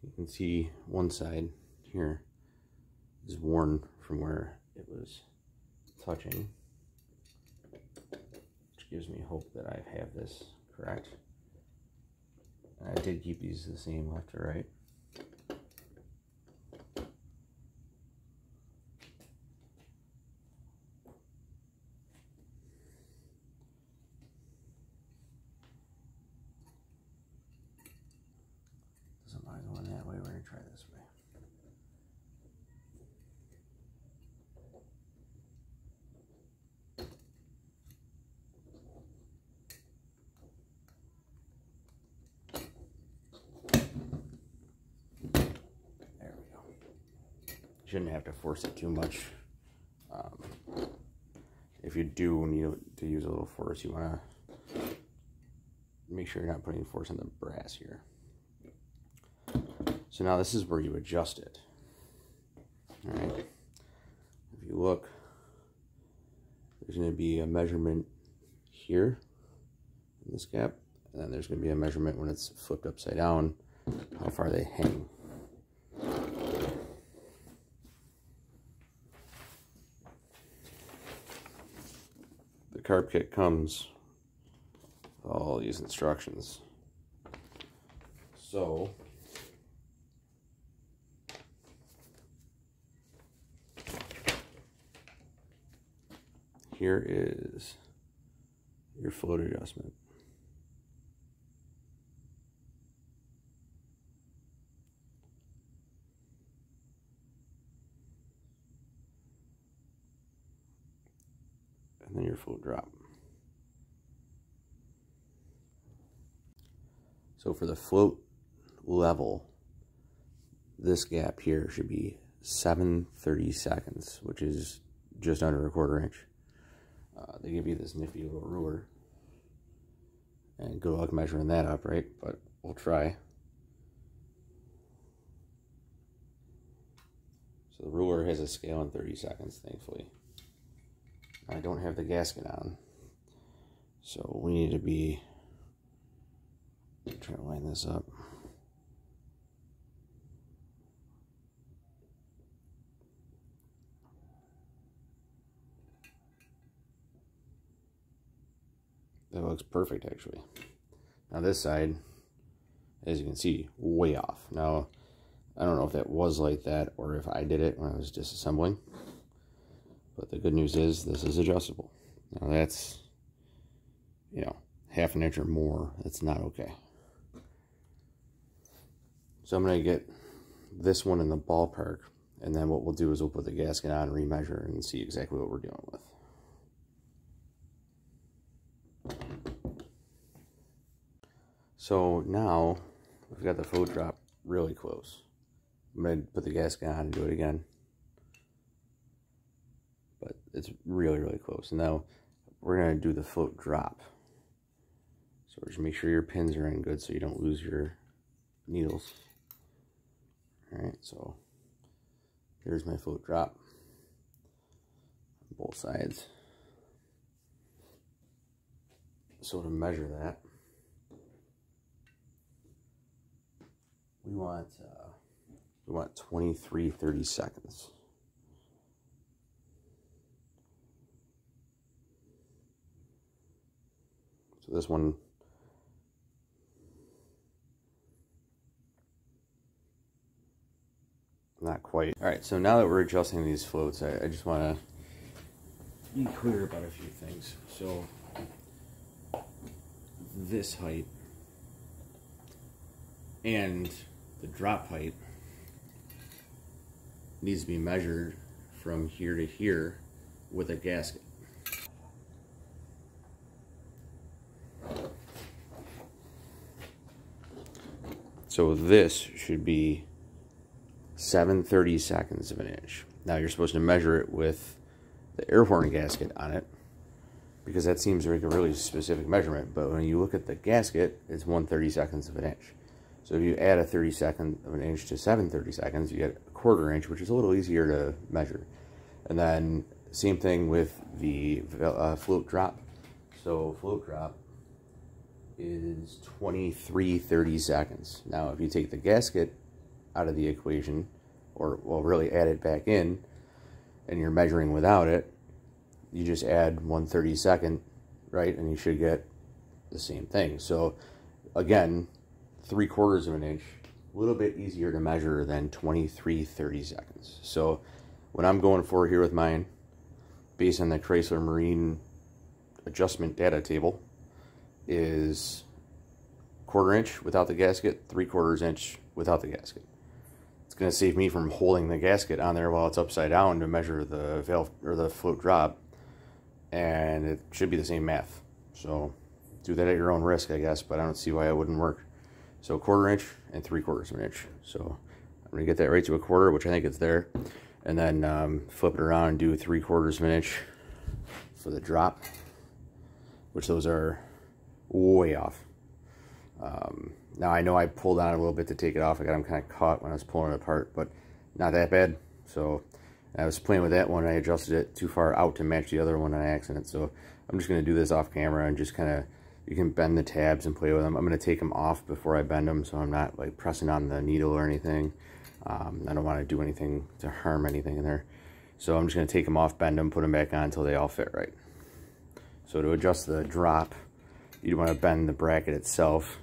you can see one side here is worn from where it was touching, which gives me hope that I have this correct. And I did keep these the same left to right. Doesn't mind going that way. We're going to try this way. Shouldn't have to force it too much. If you do need to use a little force, you want to make sure you're not putting force on the brass here. So now this is where you adjust it. All right. If you look, there's going to be a measurement here in this gap, and then there's going to be a measurement when it's flipped upside down, how far they hang. The carb kit comes with all these instructions. So here is your float adjustment. And then your float drop. So for the float level, this gap here should be 7/32, which is just under a 1/4 inch. They give you this nifty little ruler, and good luck measuring that up, right? But we'll try. So the ruler has a scale in 30 seconds, thankfully. I don't have the gasket on, so we need to be try to line this up. That looks perfect, actually. Now this side, as you can see, way off. Now, I don't know if that was like that or if I did it when I was disassembling. But the good news is this is adjustable. Now that's, you know, 1/2 inch or more. That's not okay. So I'm going to get this one in the ballpark. And then what we'll do is we'll put the gasket on, remeasure, and see exactly what we're dealing with. So now we've got the float drop really close. I'm going to put the gasket on and do it again. But it's really, really close. And now we're going to do the float drop. So just make sure your pins are in good so you don't lose your needles. Alright, so here's my float drop on both sides. So to measure that, we want 23/32. So this one, not quite. All right, so now that we're adjusting these floats, I just want to be clear about a few things. So this height and the drop height needs to be measured from here to here with a gasket. So this should be 7/32 of an inch. Now you're supposed to measure it with the air horn gasket on it, because that seems like a really specific measurement, but when you look at the gasket, it's 1/32 of an inch. So if you add a 32nd of an inch to 7/32, you get a 1/4 inch, which is a little easier to measure. And then same thing with the float drop. So float drop is 23/32. Now if you take the gasket out of the equation, or well really add it back in, and you're measuring without it, you just add 1/32, right, and you should get the same thing. So again, 3/4 of an inch, a little bit easier to measure than 23/32. So what I'm going for here with mine, based on the Chrysler Marine adjustment data table, is 1/4 inch without the gasket, 3/4 inch without the gasket. It's going to save me from holding the gasket on there while it's upside down to measure the valve or the float drop, and it should be the same math. So do that at your own risk, I guess, but I don't see why it wouldn't work. So 1/4 inch and 3/4 of an inch. So I'm going to get that right to a 1/4, which I think it's there, and then flip it around and do 3/4 of an inch for the drop, which those are way off. Now I know I pulled on it a little bit to take it off. I got them kind of caught when I was pulling it apart, but not that bad. So I was playing with that one. I adjusted it too far out to match the other one on accident. So I'm just going to do this off camera and just kind of, you can bend the tabs and play with them. I'm going to take them off before I bend them, so I'm not like pressing on the needle or anything. I don't want to do anything to harm anything in there. So I'm just going to take them off, bend them, put them back on until they all fit right. So to adjust the drop, you want to bend the bracket itself.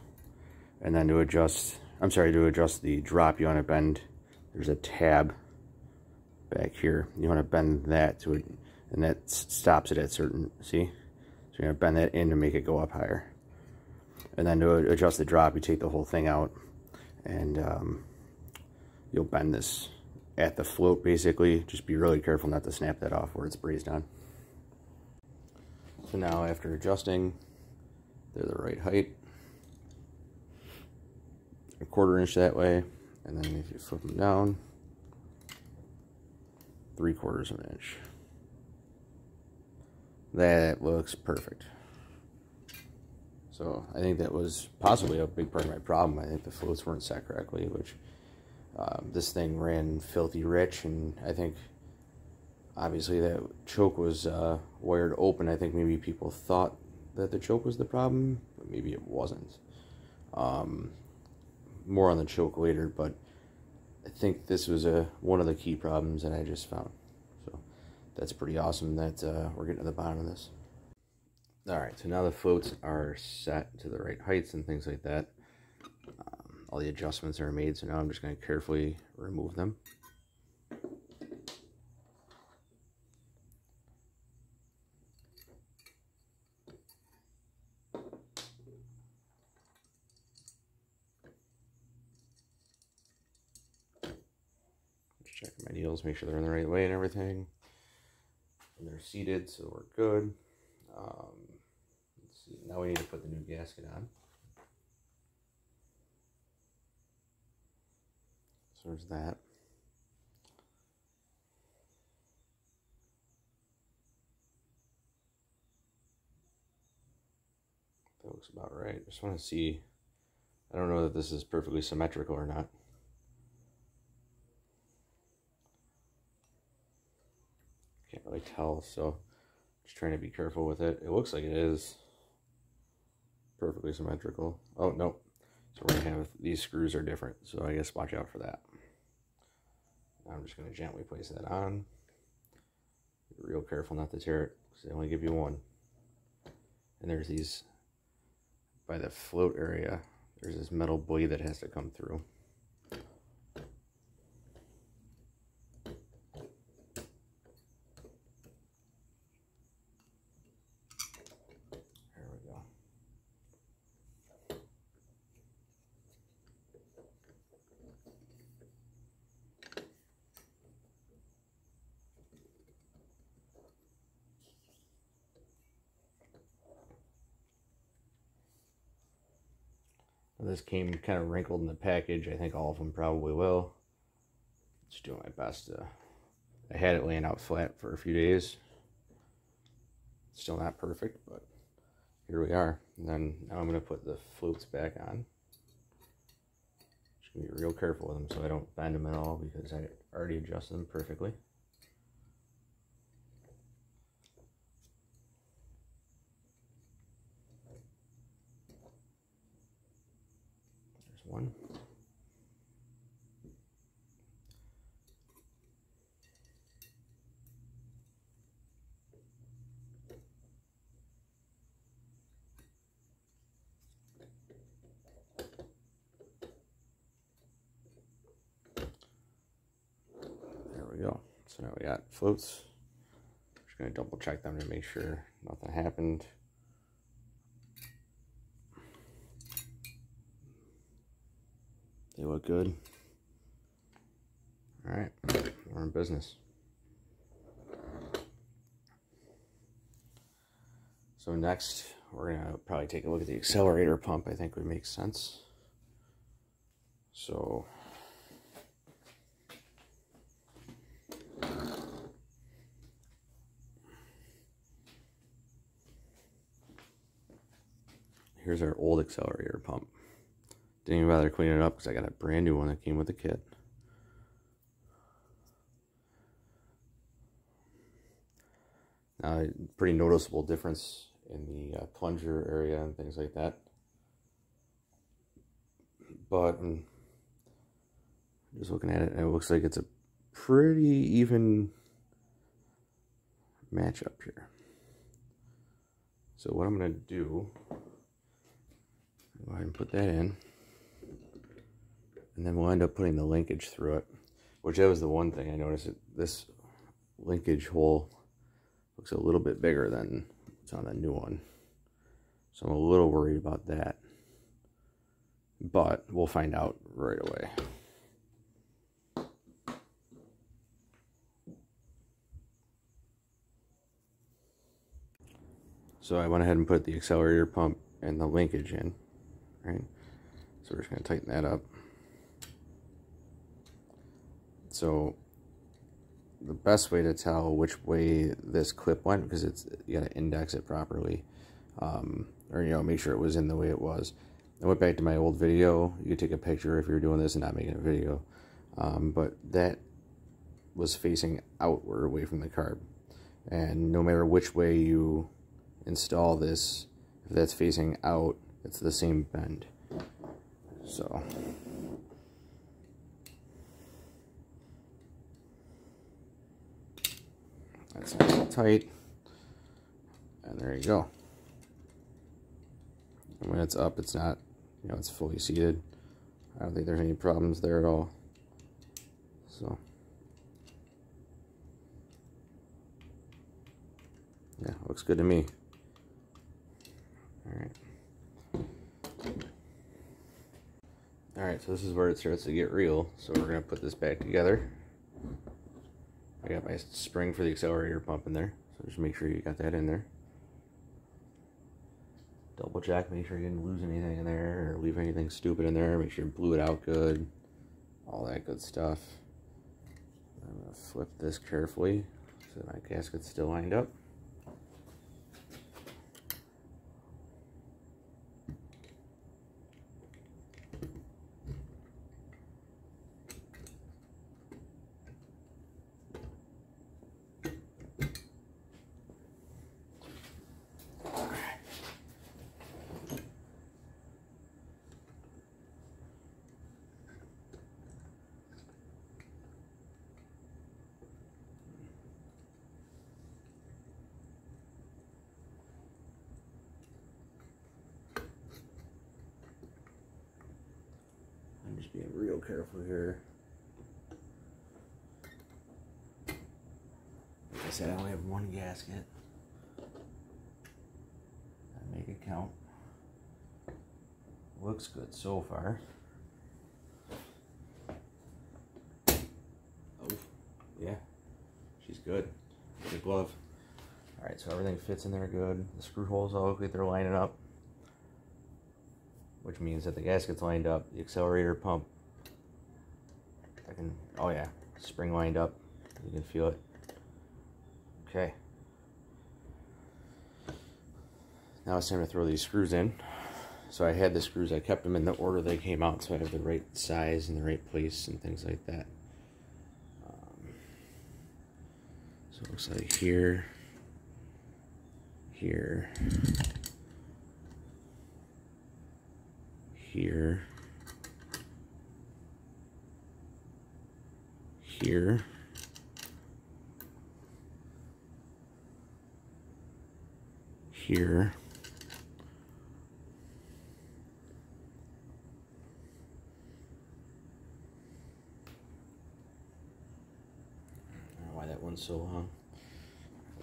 And then to adjust the drop, you want to bend, there's a tab back here. You want to bend that to it, and and that stops it at certain, see? So you're going to bend that in to make it go up higher. And then to adjust the drop, you take the whole thing out, and you'll bend this at the float basically. Just be really careful not to snap that off where it's brazed on. So now after adjusting, they're the right height. 1/4 inch that way, and then if you flip them down, 3/4 of an inch. That looks perfect. So I think that was possibly a big part of my problem. I think the floats weren't set correctly, which this thing ran filthy rich, and I think obviously that choke was wired open. I think maybe people thought that the choke was the problem, but maybe it wasn't. More on the choke later, but I think this was one of the key problems that I just found. So that's pretty awesome that we're getting to the bottom of this. Alright, so now the floats are set to the right heights and things like that. All the adjustments are made, so now I'm just going to carefully remove them. Just checking my needles, make sure they're in the right way and everything. And they're seated, so we're good. Let's see, now we need to put the new gasket on. So there's that. That looks about right. Just want to see, I don't know that this is perfectly symmetrical or not. Can't really tell, so just trying to be careful with it. It looks like it is perfectly symmetrical. Oh, no. So we're going to have, these screws are different, so I guess watch out for that. Now I'm just going to gently place that on. Be real careful not to tear it, because they only give you one. And there's these, by the float area, there's this metal blade that has to come through. This came kind of wrinkled in the package. I think all of them probably will. Just doing my best. I had it laying out flat for a few days. Still not perfect, but here we are. And then now I'm going to put the floats back on. Just going to be real careful with them so I don't bend them at all, because I already adjusted them perfectly. One. There we go. So now we got floats. Just going to double check them to make sure nothing happened. They look good. Alright, we're in business. So next, we're going to probably take a look at the accelerator pump. I think would make sense. So, here's our old accelerator pump. Didn't even bother cleaning it up because I got a brand new one that came with the kit. Now, pretty noticeable difference in the plunger area and things like that. But I'm just looking at it, and it looks like it's a pretty even match up here. So what I'm going to do, go ahead and put that in. And then we'll end up putting the linkage through it, which that was the one thing I noticed. This linkage hole looks a little bit bigger than what's on the new one. So I'm a little worried about that. But we'll find out right away. So I went ahead and put the accelerator pump and the linkage in, right? So we're just going to tighten that up. So the best way to tell which way this clip went, because you got to index it properly, or make sure it was in the way it was. I went back to my old video. You could take a picture if you're doing this and not making a video, but that was facing outward, away from the carb. And no matter which way you install this, if that's facing out, it's the same bend. So that's nice and tight, and there you go. And when it's up, it's not, it's fully seated. I don't think there's any problems there at all. So yeah, looks good to me. Alright, so this is where it starts to get real. So we're going to put this back together. I got my spring for the accelerator pump in there, so just make sure you got that in there. Double check, make sure you didn't lose anything in there or leave anything stupid in there. Make sure you blew it out good. All that good stuff. I'm going to flip this carefully so that my gasket's still lined up. I'm just being real careful here. Like I said, I only have one gasket. I make it count. Looks good so far. Oh, yeah, she's good. Good glove. Alright, so everything fits in there good. The screw holes all look like they're lining up, which means that the gasket's lined up. The accelerator pump, oh yeah, spring lined up. You can feel it. Okay. Now it's time to throw these screws in. So I had the screws, I kept them in the order they came out, so I have the right size and the right place and things like that. So it looks like here, here, here, here, here, why that one's so long.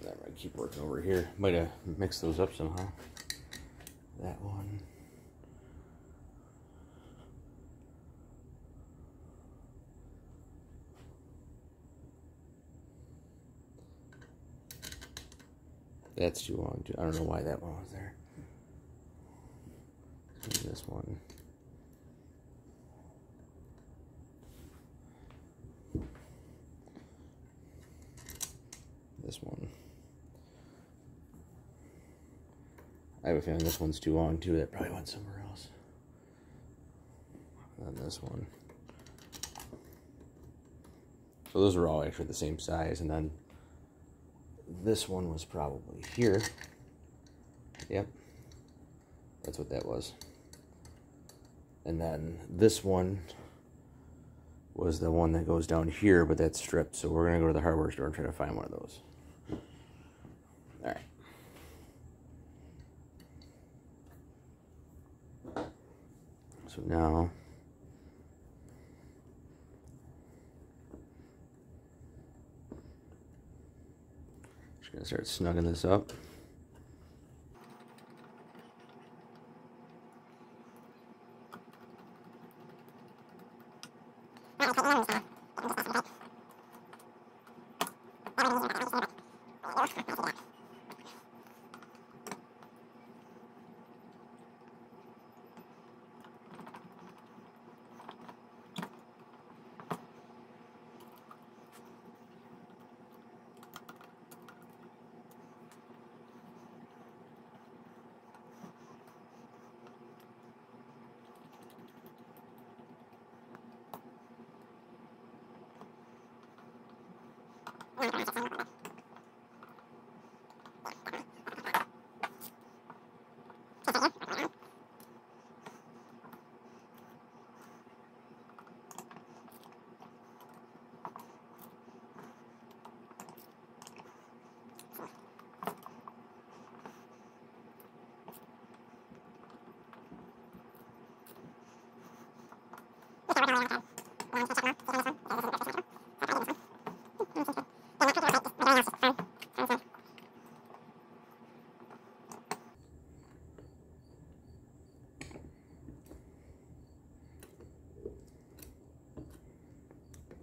That might keep working over here. Might have mixed those up somehow. That one. That's too long too. I don't know why that one was there. Maybe this one. This one. I have a feeling this one's too long too. That probably went somewhere else. And then this one. So those are all actually the same size, and then this one was probably here. Yep. That's what that was. And then this one was the one that goes down here, but that's stripped. So we're going to go to the hardware store and try to find one of those. Alright. So now, just going gonna start snugging this up.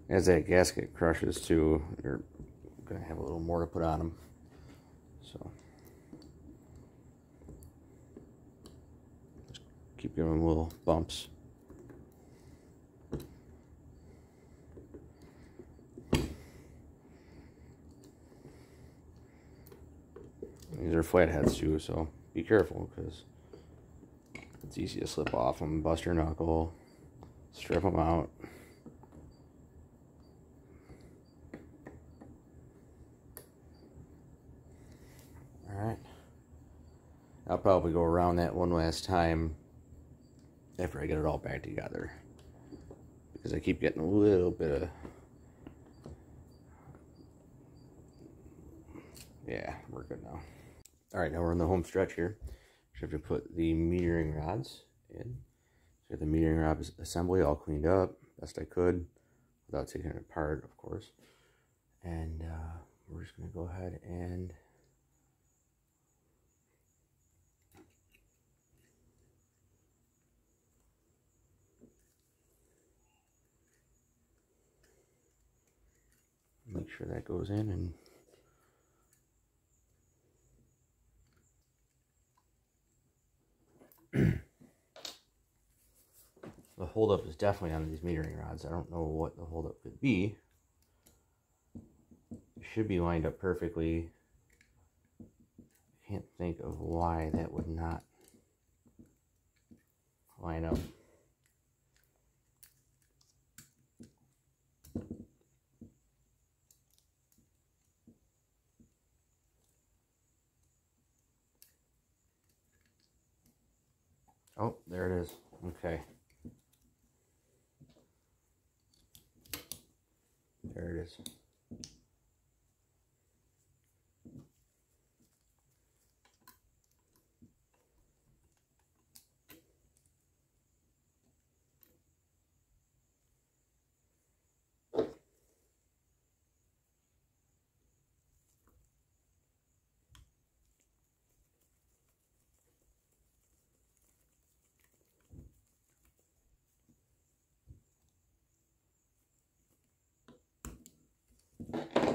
As that gasket crushes too, they're gonna have a little more to put on them. So just keep giving them little bumps. These are flatheads too, so be careful because it's easy to slip off them, bust your knuckle, strip them out. Alright, I'll probably go around that one last time after I get it all back together, because I keep getting a little bit of, yeah, we're good now. Alright, now we're in the home stretch here. Should have to put the metering rods in. So the metering rod assembly all cleaned up best I could without taking it apart, of course. And we're just going to go ahead and make sure that goes in. And the holdup is definitely on these metering rods. I don't know what the holdup could be. It should be lined up perfectly. Can't think of why that would not line up. Oh, there it is. Okay. There it is.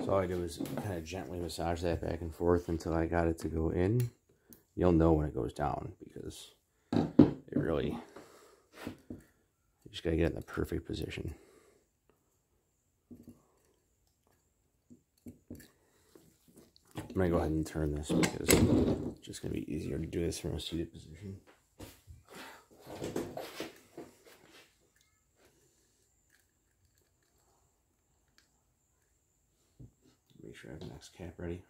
So all I do is kind of gently massage that back and forth until I got it to go in. You'll know when it goes down because it really, you just gotta get it in the perfect position. I'm gonna go ahead and turn this because it's just gonna be easier to do this from a seated position. Make sure I have the next cap ready.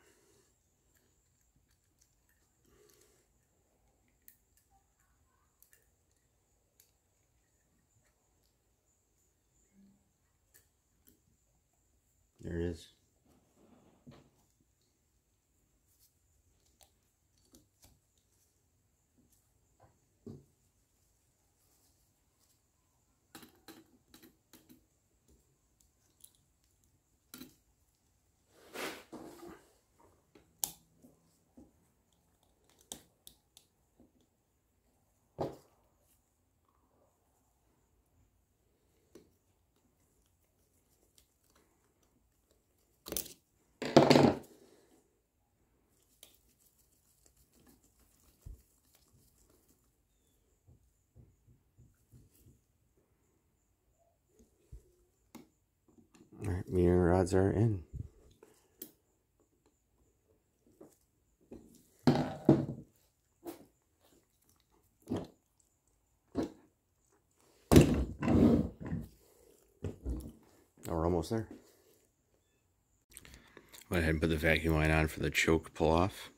There it is. Mirroring rods are in. We're almost there. Went ahead and put the vacuum line on for the choke pull off.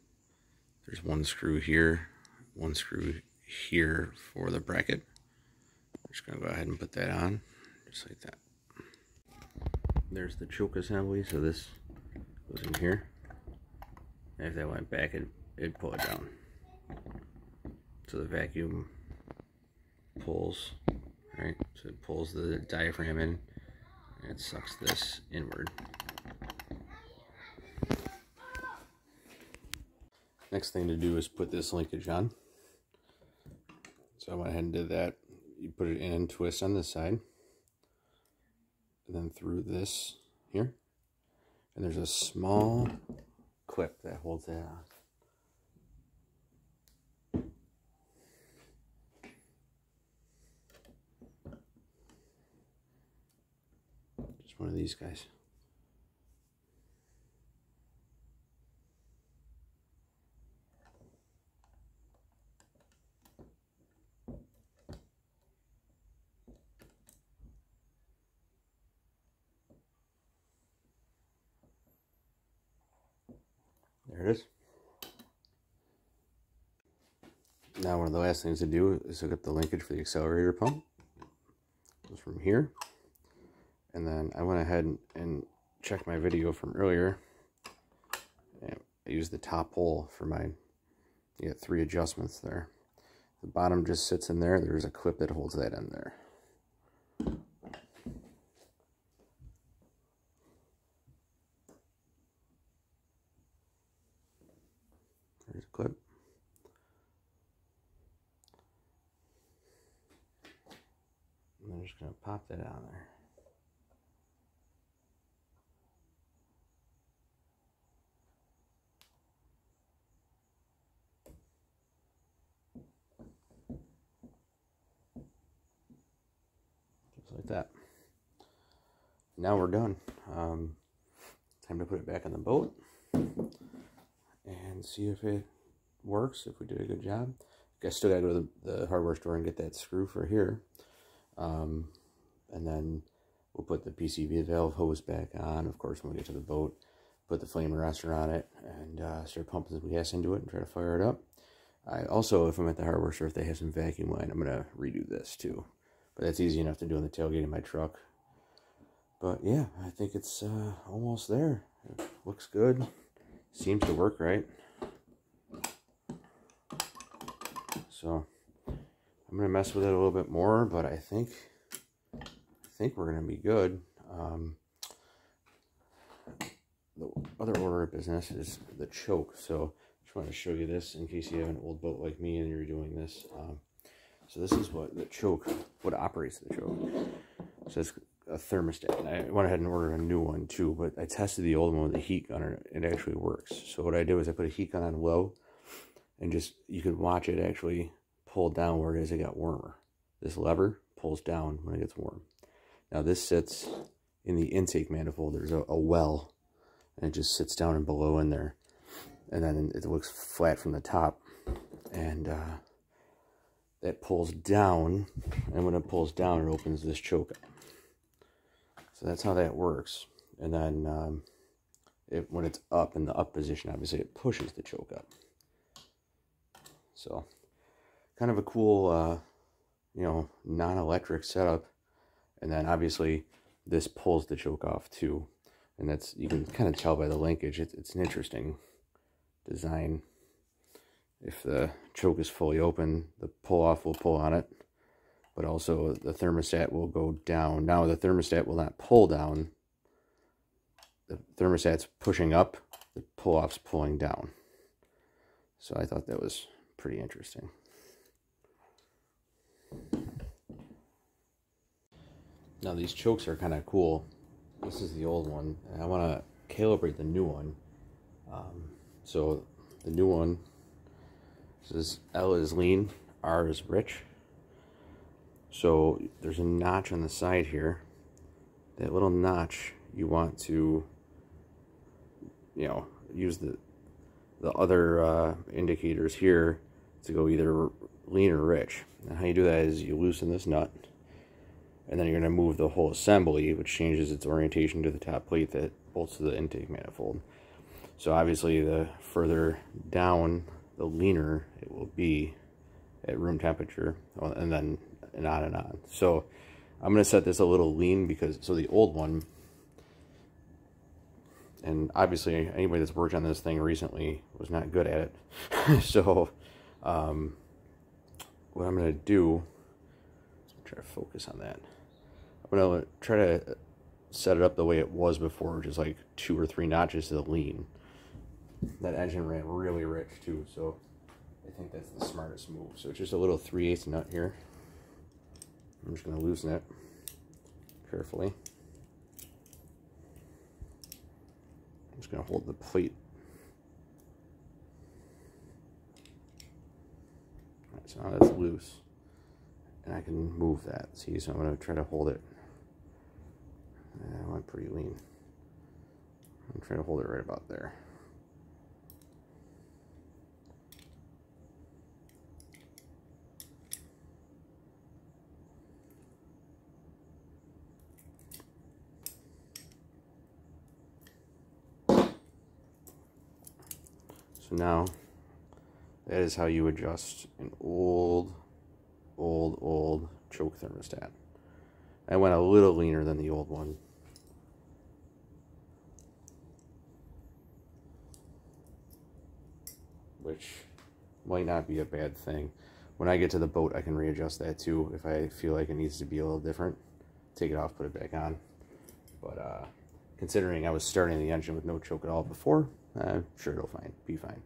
There's one screw here, one screw here for the bracket. I'm just gonna go ahead and put that on, just like that. There's the choke assembly, so this goes in here. And if that went back, it'd pull it down. So the vacuum pulls, right? So it pulls the diaphragm in, and it sucks this inward. Next thing to do is put this linkage on. So I went ahead and did that. You put it in and twist on this side, and then through this here. And there's a small clip that holds that on. Just one of these guys. There it is. Now one of the last things to do is hook up the linkage for the accelerator pump. It goes from here. And then I went ahead and checked my video from earlier. And I used the top hole for my, you get 3 adjustments there. The bottom just sits in there. There's a clip that holds that in there. There's a clip. And I'm just going to pop that on there. Just like that. Now we're done. Time to put it back on the boat and see if it works, if we did a good job. I still gotta go to the hardware store and get that screw for here. And then we'll put the PCV valve hose back on, of course, when we get to the boat. Put the flame arrestor on it and start pumping some gas into it and try to fire it up. I also, if I'm at the hardware store, if they have some vacuum line, I'm gonna redo this too. But that's easy enough to do on the tailgate of my truck. But yeah, I think it's almost there. It looks good. Seems to work right. So I'm gonna mess with it a little bit more, but I think we're gonna be good. The other order of business is the choke. So just want to show you this in case you have an old boat like me and you're doing this. So this is what the choke, what operates the choke. So it's a thermostat, and I went ahead and ordered a new one too, but I tested the old one with a heat gun and it actually works. So what I did was I put a heat gun on low, and just, you could watch it actually pull down where it is, it got warmer. This lever pulls down when it gets warm. Now this sits in the intake manifold. There's a well, and it just sits down and below in there. And then it looks flat from the top. And that pulls down, and when it pulls down, it opens this choke up. So that's how that works. And then when it's up in the up position, obviously it pushes the choke up. So kind of a cool, you know, non-electric setup. And then obviously this pulls the choke off too. And that's, you can kind of tell by the linkage, it's an interesting design. If the choke is fully open, the pull off will pull on it, but also the thermostat will go down. Now the thermostat will not pull down. The thermostat's pushing up, the pull off's pulling down. So I thought that was pretty interesting. Now these chokes are kind of cool. This is the old one, and I want to calibrate the new one. So the new one says L is lean, R is rich. So there's a notch on the side here. That little notch you want to, you know, use the other indicators here to go either lean or rich. And how you do that is you loosen this nut, and then you're going to move the whole assembly, which changes its orientation to the top plate that bolts to the intake manifold. So obviously the further down, the leaner it will be at room temperature, and then and on and on. So I'm going to set this a little lean because, so the old one, and obviously anybody that's worked on this thing recently was not good at it. So what I'm going to do, let's try to focus on that. I'm going to try to set it up the way it was before, which is like 2 or 3 notches to the lean. That engine ran really rich too, so I think that's the smartest move. So it's just a little 3/8 nut here. I'm just going to loosen it carefully. I'm just going to hold the plate. Alright, so now that's loose, and I can move that. See, so I'm going to try to hold it. I went pretty lean. I'm trying to hold it right about there. So now, that is how you adjust an old choke thermostat. I went a little leaner than the old one. Which might not be a bad thing. When I get to the boat, I can readjust that too if I feel like it needs to be a little different. Take it off, put it back on. But considering I was starting the engine with no choke at all before, I'm sure it'll be fine.